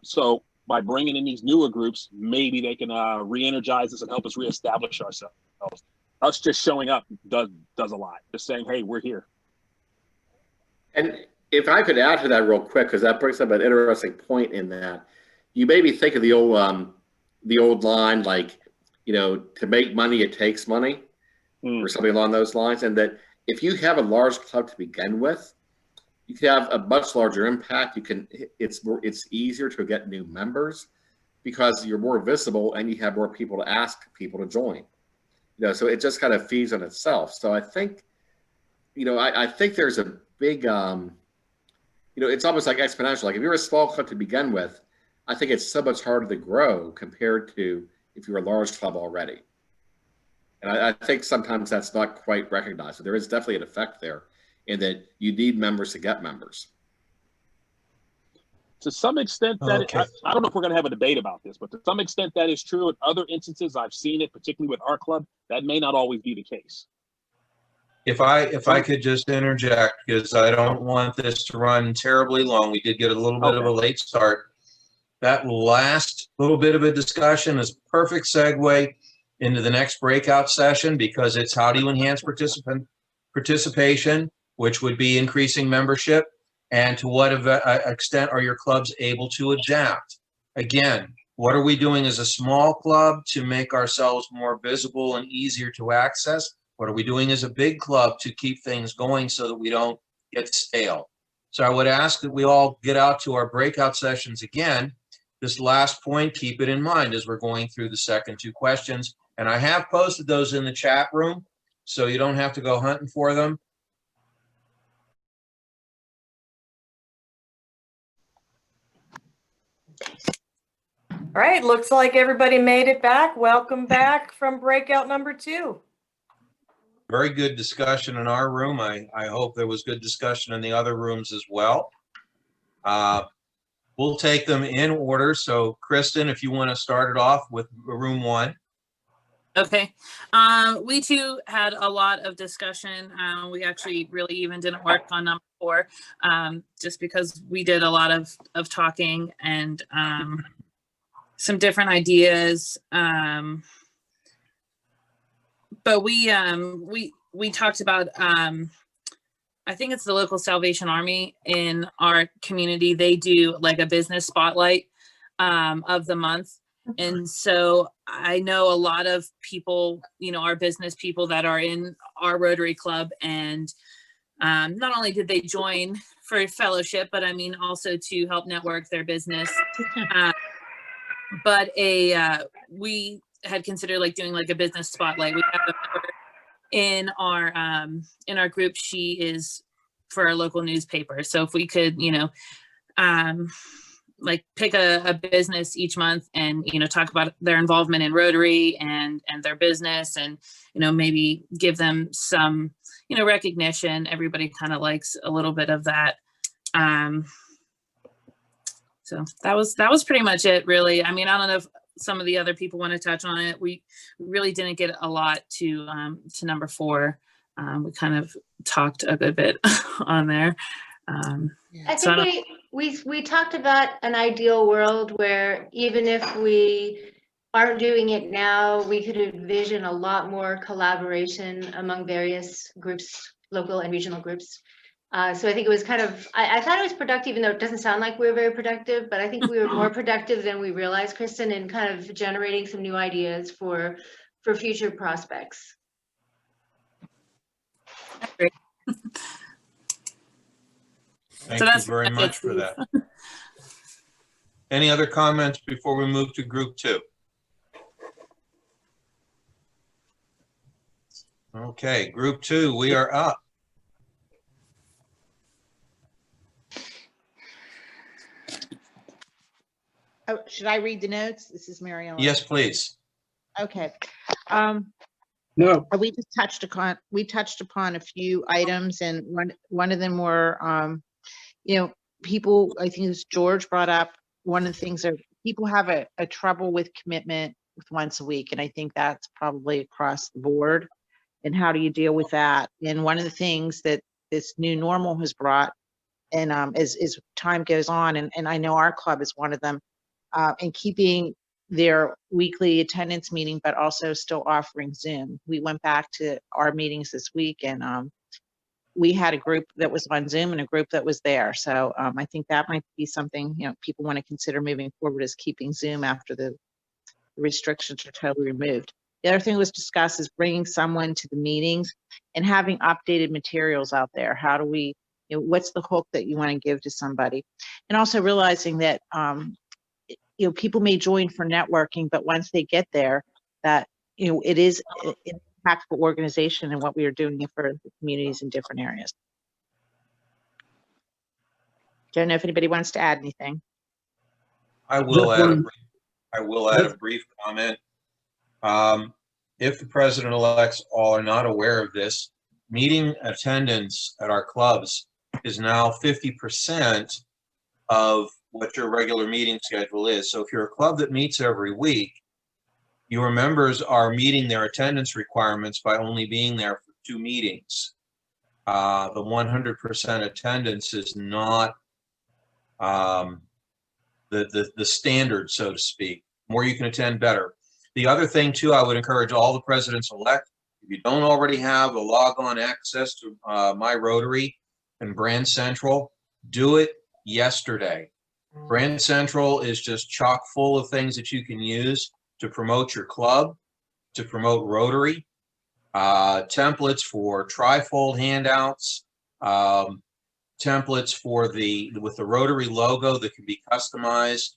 So by bringing in these newer groups, maybe they can re-energize us and help us reestablish ourselves. Us just showing up does a lot. Just saying, hey, we're here. And if I could add to that real quick, because that brings up an interesting point in that you maybe think of the old line, like, you know, to make money, it takes money, or something along those lines. And that if you have a large club to begin with, you can have a much larger impact. It's easier to get new members because you're more visible and you have more people to ask people to join. So it just kind of feeds on itself. So I think, I think there's a big, it's almost like exponential. Like if you're a small club to begin with, I think it's so much harder to grow compared to if you're a large club already. And I think sometimes that's not quite recognized. So there is definitely an effect there in that you need members to get members. To some extent, that Okay. I don't know if we're going to have a debate about this, but to some extent that is true. In other instances, I've seen it, particularly with our club, that may not always be the case. If I could just interject, because I don't want this to run terribly long. We did get a little bit of a late start. That last little bit of a discussion is a perfect segue into the next breakout session, because it's how do you enhance participation, which would be increasing membership, and to what extent are your clubs able to adapt? Again, what are we doing as a small club to make ourselves more visible and easier to access? What are we doing as a big club to keep things going so that we don't get stale? So I would ask that we all get out to our breakout sessions again. This last point, keep it in mind as we're going through the second two questions. And I have posted those in the chat room, so you don't have to go hunting for them. All right, looks like everybody made it back. Welcome back from breakout number 2. Very good discussion in our room. I hope there was good discussion in the other rooms as well. We'll take them in order. So Kristen, if you want to start it off with room 1. Okay. We too had a lot of discussion. We actually really even didn't work on number 4, just because we did a lot of talking and some different ideas. But we talked about, I think it's the local Salvation Army in our community. They do like a business spotlight of the month. And so I know a lot of people, our business people that are in our Rotary Club, and not only did they join for fellowship, but I mean also to help network their business. But we had considered like doing like a business spotlight. We have a member in our group. She is for our local newspaper. So if we could, like pick a business each month and, talk about their involvement in Rotary and their business, and, maybe give them some, recognition. Everybody kind of likes a little bit of that. So that was pretty much it, really. I mean, I don't know if some of the other people want to touch on it. We really didn't get a lot to number 4. We kind of talked a good bit on there. I think we talked about an ideal world where even if we aren't doing it now, we could envision a lot more collaboration among various groups, local and regional groups. So I think it was kind of, I thought it was productive, even though it doesn't sound like we were very productive, but I think we were more productive than we realized, Kristen, in kind of generating some new ideas for future prospects. Thank you very much for that. Any other comments before we move to group 2? Okay, group 2, we are up. Oh, should I read the notes? This is Mary Ellen. Yes, please. Okay. No. We touched upon a few items, and one of them were, people, I think as George brought up, one of the things that people have a trouble with commitment with once a week. And I think that's probably across the board. And how do you deal with that? And one of the things that this new normal has brought, and as time goes on, and I know our club is one of them, and keeping their weekly attendance meeting, but also still offering Zoom. We went back to our meetings this week, and we had a group that was on Zoom and a group that was there. So I think that might be something, people want to consider moving forward, is keeping Zoom after the restrictions are totally removed. The other thing that was discussed is bringing someone to the meetings and having updated materials out there. How do we, what's the hook that you want to give to somebody? And also realizing that, people may join for networking, but once they get there, that, it is an impactful organization and what we are doing for the communities in different areas. Don't know if anybody wants to add anything. I will add a brief comment. If the president-elects all are not aware of this, meeting attendance at our clubs is now 50% of what your regular meeting schedule is. So if you're a club that meets every week, your members are meeting their attendance requirements by only being there for 2 meetings. The 100% attendance is not the standard, so to speak. The more you can attend, better. The other thing too, I would encourage all the presidents-elect, if you don't already have a log-on access to My Rotary and Brand Central, do it yesterday. Brand Central is just chock full of things that you can use to promote your club, to promote Rotary, templates for trifold handouts, templates for with the Rotary logo that can be customized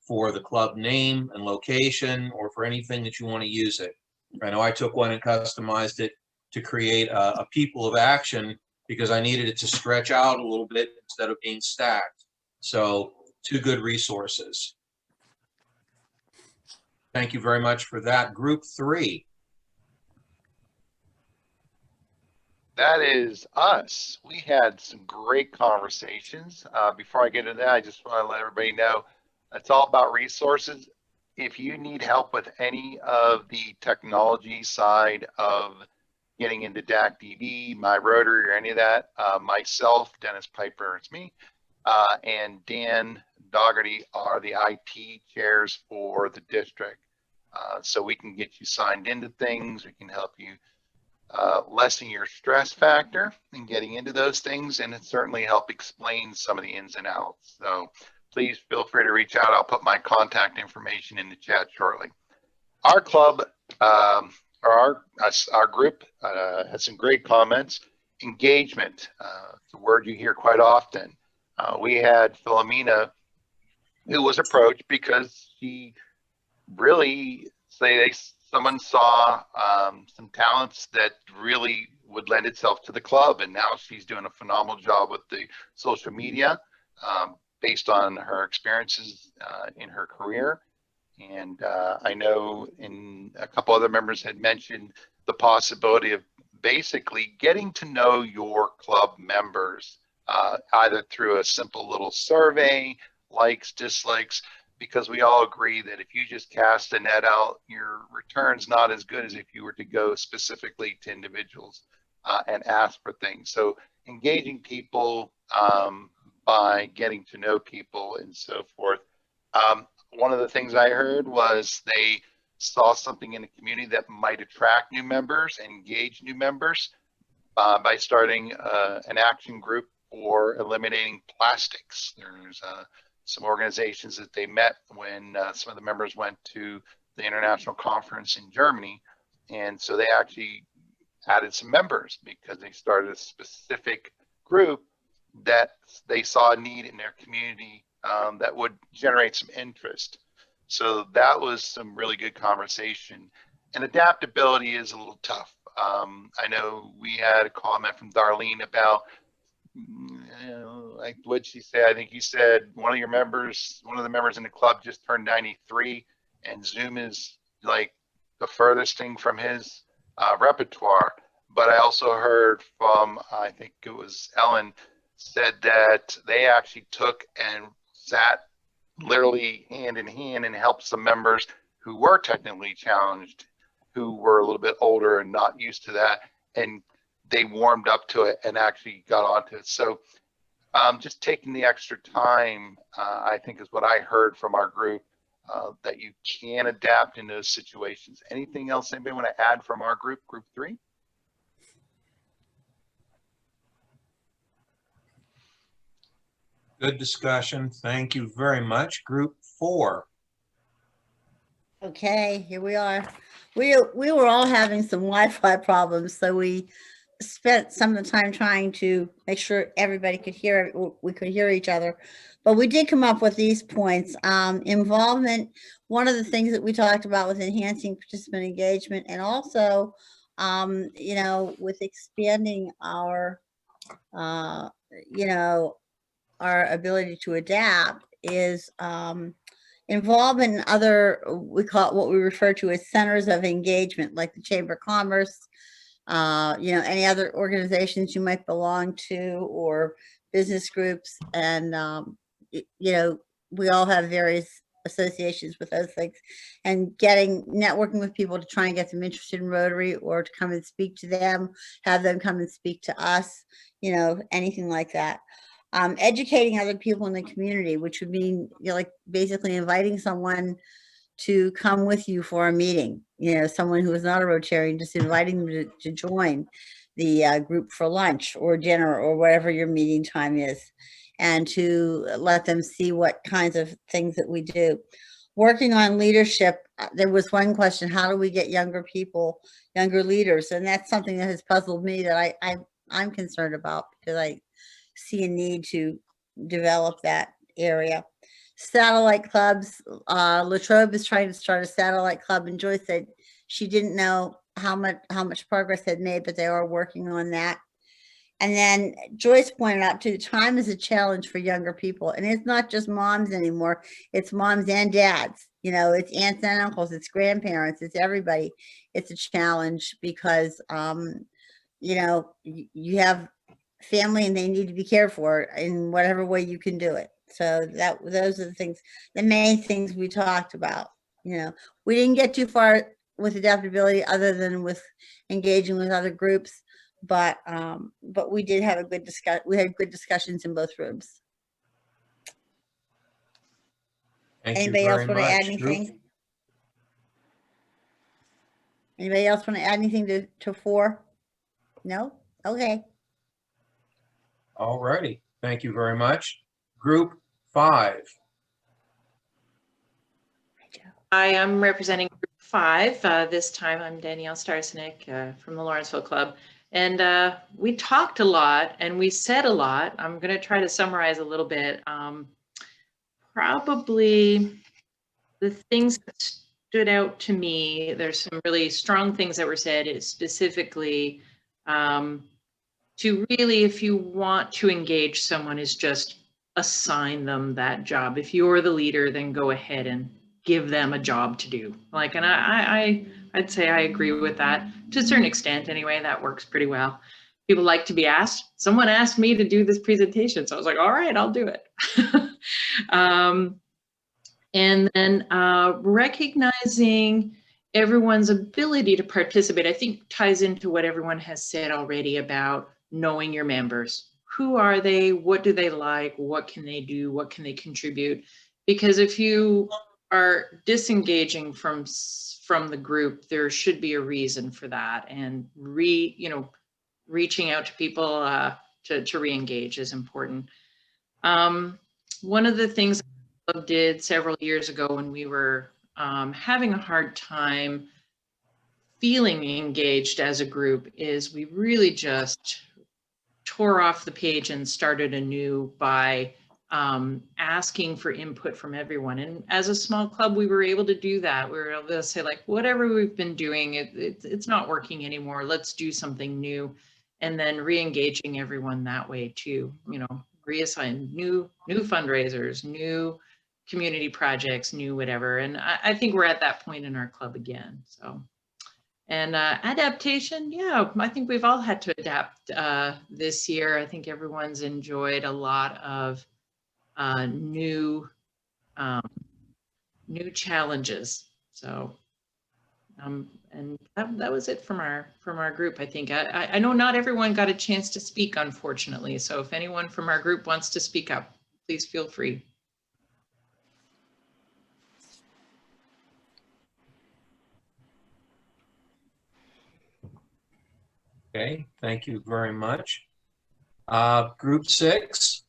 for the club name and location, or for anything that you want to use it. I know I took one and customized it to create a people of action because I needed it to stretch out a little bit instead of being stacked. So 2 good resources. Thank you very much for that. Group 3. That is us. We had some great conversations. Before I get into that, I just want to let everybody know it's all about resources. If you need help with any of the technology side of getting into DAC DB, My Rotary, or any of that, myself, Dennis Piper, it's me, and Dan Dougherty are the IT chairs for the district. So we can get you signed into things. We can help you lessen your stress factor in getting into those things, and it certainly help explain some of the ins and outs. So please feel free to reach out. I'll put my contact information in the chat shortly. Our club, or our group had some great comments. Engagement, it's a word you hear quite often. We had Philomena, who was approached because she really, someone saw some talents that really would lend itself to the club, and now she's doing a phenomenal job with the social media based on her experiences in her career. And I know a couple other members had mentioned the possibility of basically getting to know your club members, either through a simple little survey, likes, dislikes, because we all agree that if you just cast a net out, your return's not as good as if you were to go specifically to individuals and ask for things. So engaging people by getting to know people and so forth. One of the things I heard was they saw something in the community that might attract new members, engage new members by starting an action group for eliminating plastics. There's some organizations that they met when some of the members went to the international conference in Germany. And so they actually added some members because they started a specific group that they saw a need in their community that would generate some interest. So that was some really good conversation. And adaptability is a little tough. I know we had a comment from Darlene about, like what she said. I think you said one of the members in the club just turned 93, and Zoom is like the furthest thing from his repertoire. But I also heard from, I think it was Ellen, said that they actually took and sat literally hand in hand and helped some members who were technically challenged, who were a little bit older and not used to that, and they warmed up to it and actually got onto it. So just taking the extra time, I think, is what I heard from our group, that you can adapt in those situations. Anything else anybody want to add from our group, group 3? Good discussion. Thank you very much. Group 4. Okay, here we are. we were all having some Wi-Fi problems, so we spent some of the time trying to make sure everybody could hear, we could hear each other. But we did come up with these points. Involvement, one of the things that we talked about was enhancing participant engagement, and also, you know, with expanding our, you know, our ability to adapt is involvement in other, we call it what we refer to as centers of engagement, like the Chamber of Commerce, you know, any other organizations you might belong to, or business groups. And, you know, we all have various associations with those things, and networking with people to try and get them interested in Rotary, or to come and speak to them, have them come and speak to us, you know, anything like that. Educating other people in the community, which would mean, you know, like basically inviting someone to come with you for a meeting, you know, someone who is not a Rotarian, just inviting them to join the group for lunch or dinner or whatever your meeting time is, and to let them see what kinds of things that we do. Working on leadership, there was one question: how do we get younger people, younger leaders? And that's something that has puzzled me, that I'm concerned about, because I see a need to develop that area. Satellite clubs, Latrobe is trying to start a satellite club, and Joyce said she didn't know how much progress had made, but they are working on that. And then Joyce pointed out too, time is a challenge for younger people, and it's not just moms anymore, it's moms and dads, you know, it's aunts and uncles, it's grandparents, it's everybody. It's a challenge because you know, you have family and they need to be cared for in whatever way you can do it. So those are the things, the main things we talked about. You know, we didn't get too far with adaptability other than with engaging with other groups, but we did have a good discussion. We had good discussions in both rooms. Anybody else want to add anything? Anybody else want to add anything to 4? No? Okay. All righty. Thank you very much. Group 5. I am representing Group 5. This time I'm Danielle Starsinik from the Lawrenceville Club. And we talked a lot and we said a lot. I'm going to try to summarize a little bit. Probably the things that stood out to me, there's some really strong things that were said, is specifically to really, if you want to engage someone, is just assign them that job. If you're the leader, then go ahead and give them a job to do. Like, and I'd say I agree with that to a certain extent anyway. That works pretty well. People like to be asked. Someone asked me to do this presentation, so I was like, all right, I'll do it. And then recognizing everyone's ability to participate, I think ties into what everyone has said already about knowing your members. Who are they? What do they like? What can they do? What can they contribute? Because if you are disengaging from the group, there should be a reason for that. And reaching out to people to re-engage is important. One of the things I did several years ago when we were having a hard time feeling engaged as a group is we really just tore off the page and started anew by asking for input from everyone. And as a small club, we were able to do that. We were able to say, like, whatever we've been doing, it's not working anymore. Let's do something new. And then re-engaging everyone that way too, you know, reassign new fundraisers, new community projects, new whatever. And I think we're at that point in our club again. So, and adaptation, yeah, I think we've all had to adapt this year. I think everyone's enjoyed a lot of new challenges. So, and that was it from our group. I think I know not everyone got a chance to speak, unfortunately. So if anyone from our group wants to speak up, please feel free. Okay, thank you very much. Group 6.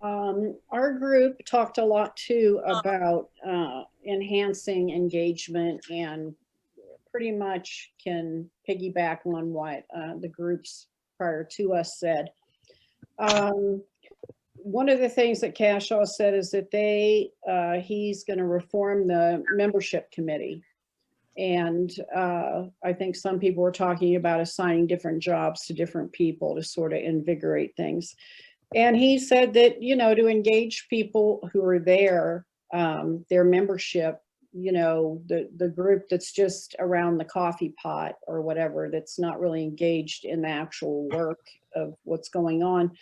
Our group talked a lot too about enhancing engagement and pretty much can piggyback on what the groups prior to us said. One of the things that Cashaw said is that he's going to reform the membership committee. And I think some people were talking about assigning different jobs to different people to sort of invigorate things. And he said that, you know, to engage people who are there, their membership, you know, the group that's just around the coffee pot or whatever, that's not really engaged in the actual work of what's going on.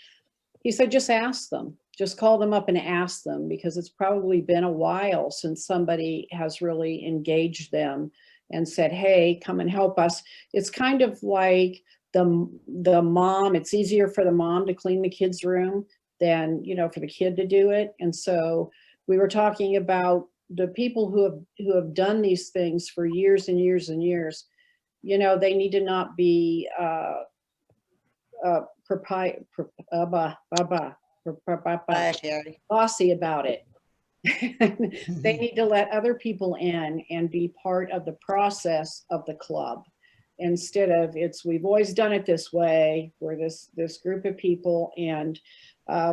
He said, just ask them, just call them up and ask them, because it's probably been a while since somebody has really engaged them and said, hey, come and help us. It's kind of like the mom, it's easier for the mom to clean the kid's room than, you know, for the kid to do it. And so we were talking about the people who have done these things for years and years and years. You know, they need to not be bossy about it. They need to let other people in and be part of the process of the club, instead of we've always done it this way. We're this group of people. And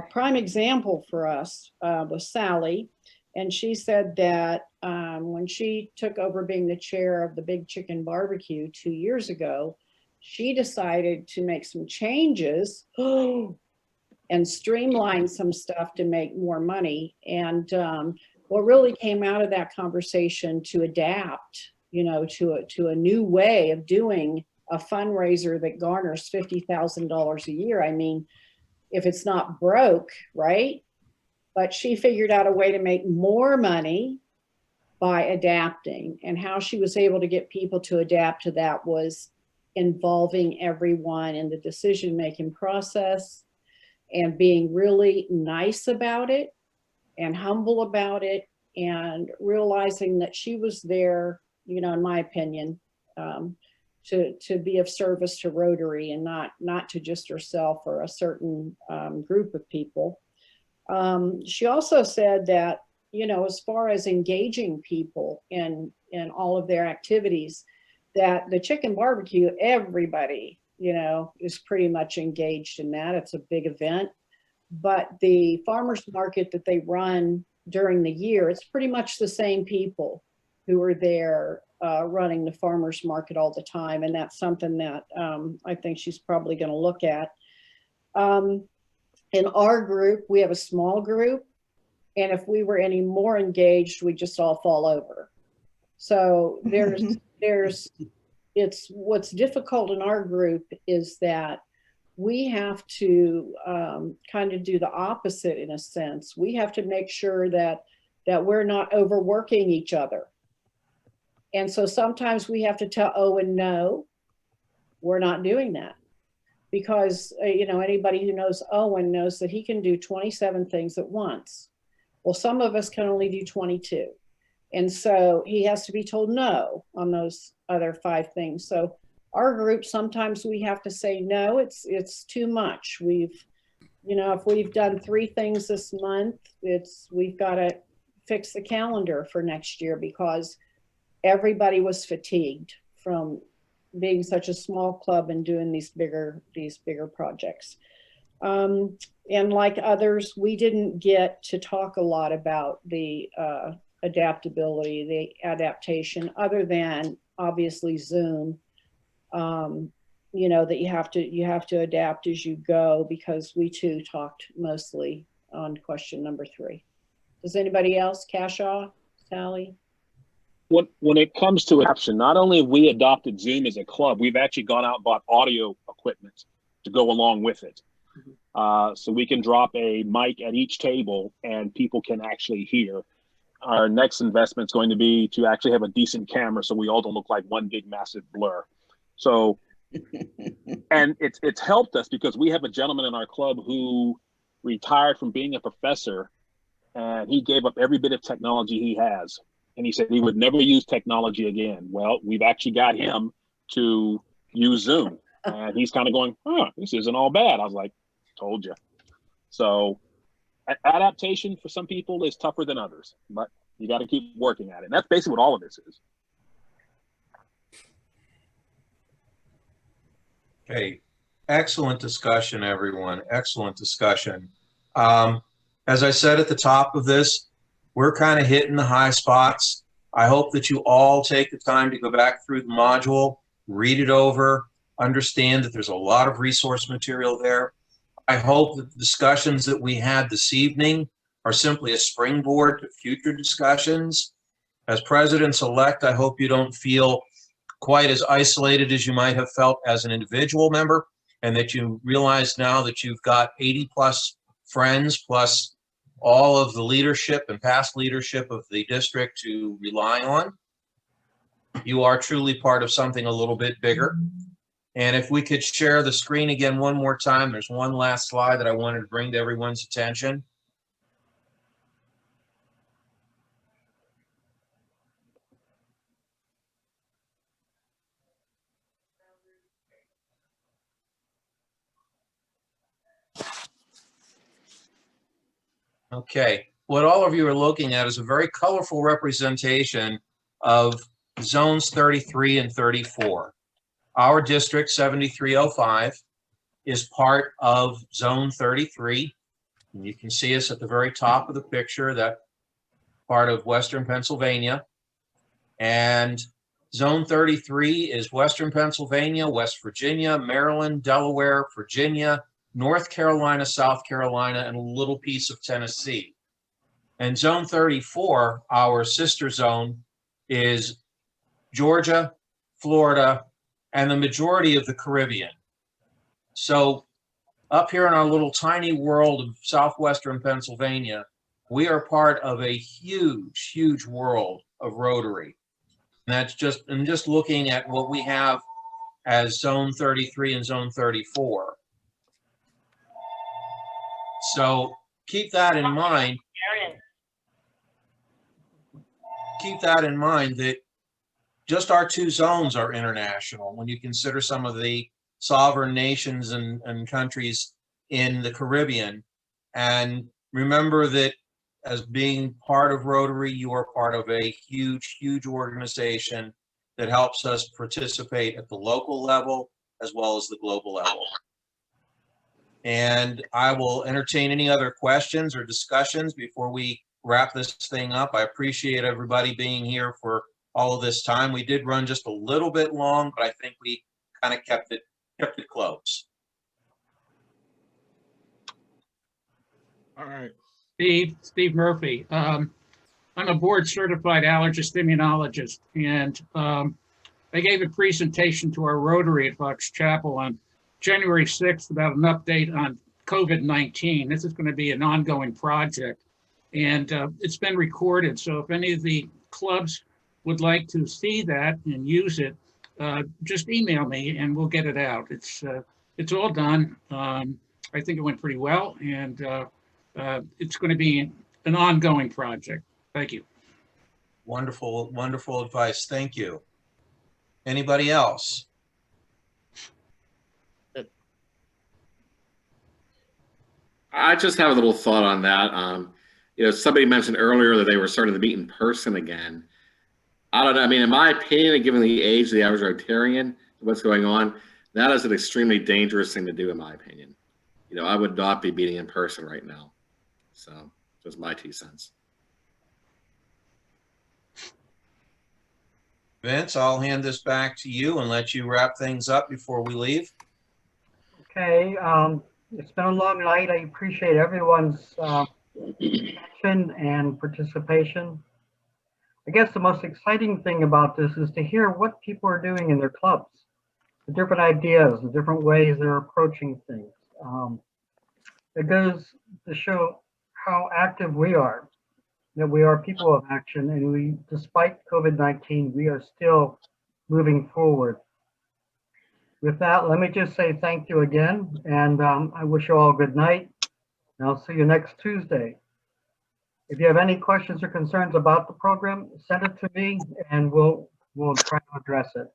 prime example for us was Sally. And she said that when she took over being the chair of the Big Chicken Barbecue 2 years ago, she decided to make some changes and streamline some stuff to make more money. And what really came out of that conversation to adapt, you know, to a new way of doing a fundraiser that garners $50,000 a year. I mean, if it's not broke, right? But she figured out a way to make more money by adapting, and how she was able to get people to adapt to that was involving everyone in the decision-making process and being really nice about it and humble about it, and realizing that she was there, you know, in my opinion, to be of service to Rotary, and not to just herself or a certain group of people. She also said that, you know, as far as engaging people in all of their activities, that the chicken barbecue, everybody, you know, is pretty much engaged in that. It's a big event. But the farmers market that they run during the year, it's pretty much the same people who are there running the farmers market all the time. And that's something that I think she's probably going to look at. In our group, we have a small group. And if we were any more engaged, we'd just all fall over. So what's difficult in our group is that we have to kind of do the opposite in a sense. We have to make sure that we're not overworking each other. And so sometimes we have to tell Owen, no, we're not doing that. Because, you know, anybody who knows Owen knows that he can do 27 things at once. Well, some of us can only do 22. And so he has to be told no on those other 5 things. So our group, sometimes we have to say, no, it's too much. You know, if we've done 3 things this month, we've got to fix the calendar for next year, because everybody was fatigued from being such a small club and doing these bigger projects. And like others, we didn't get to talk a lot about the adaptability, the adaptation, other than obviously Zoom. You know, that you have to adapt as you go, because we too talked mostly on question number 3. Does anybody else? Cashaw, Sally? When it comes to adoption, not only have we adopted Zoom as a club, we've actually gone out and bought audio equipment to go along with it. So we can drop a mic at each table and people can actually hear. Our next investment is going to be to actually have a decent camera so we all don't look like one big massive blur. So, and it's helped us, because we have a gentleman in our club who retired from being a professor, and he gave up every bit of technology he has. And he said he would never use technology again. Well, we've actually got him to use Zoom. And he's kind of going, this isn't all bad. I was like, told you. So adaptation for some people is tougher than others, but you got to keep working at it. And that's basically what all of this is. Okay, excellent discussion, everyone. Excellent discussion. As I said at the top of this, we're kind of hitting the high spots. I hope that you all take the time to go back through the module, read it over, understand that there's a lot of resource material there. I hope that the discussions that we had this evening are simply a springboard to future discussions. As presidents-elect, I hope you don't feel quite as isolated as you might have felt as an individual member, and that you realize now that you've got 80 plus friends plus all of the leadership and past leadership of the district to rely on. You are truly part of something a little bit bigger. And if we could share the screen again one more time, there's one last slide that I wanted to bring to everyone's attention. Okay, what all of you are looking at is a very colorful representation of zones 33 and 34. Our district 7305 is part of zone 33. And you can see us at the very top of the picture, that part of Western Pennsylvania. And zone 33 is Western Pennsylvania, West Virginia, Maryland, Delaware, Virginia, North Carolina, South Carolina, and a little piece of Tennessee. And zone 34, our sister zone, is Georgia, Florida, and the majority of the Caribbean. So up here in our little tiny world of southwestern Pennsylvania, we are part of a huge, huge world of Rotary. And that's just looking at what we have as zone 33 and zone 34. So keep that in mind. Keep that in mind that just our two zones are international when you consider some of the sovereign nations and countries in the Caribbean. And remember that as being part of Rotary, you are part of a huge, huge organization that helps us participate at the local level as well as the global level. And I will entertain any other questions or discussions before we wrap this thing up. I appreciate everybody being here for all of this time. We did run just a little bit long, but I think we kind of kept it close. All right. Steve Murphy. I'm a board certified allergist immunologist, and I gave a presentation to our Rotary at Fox Chapel on January 6th about an update on COVID-19. This is going to be an ongoing project, and it's been recorded. So if any of the clubs would like to see that and use it, just email me and we'll get it out. It's all done. I think it went pretty well, and it's going to be an ongoing project. Thank you. Wonderful, wonderful advice. Thank you. Anybody else? I just have a little thought on that. You know, somebody mentioned earlier that they were starting to meet in person again. I don't know. I mean, in my opinion, given the age of the average Rotarian, what's going on, that is an extremely dangerous thing to do, in my opinion. You know, I would not be meeting in person right now. So, just my 2 cents. Vince, I'll hand this back to you and let you wrap things up before we leave. Okay, it's been a long night. I appreciate everyone's attention and participation. I guess the most exciting thing about this is to hear what people are doing in their clubs, the different ideas, the different ways they're approaching things. It goes to show how active we are, that we are people of action, and we, despite COVID-19, we are still moving forward. With that, let me just say thank you again, and I wish you all a good night, and I'll see you next Tuesday. If you have any questions or concerns about the program, send it to me, and we'll try to address it.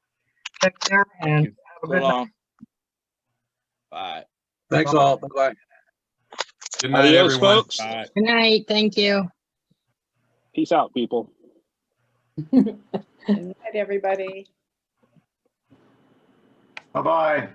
Take care, and have a good night. Bye. Thanks all. Bye-bye. Good night, Adios, everyone. folks. Good night. Thank you. Peace out, people. Good night, everybody. Bye-bye.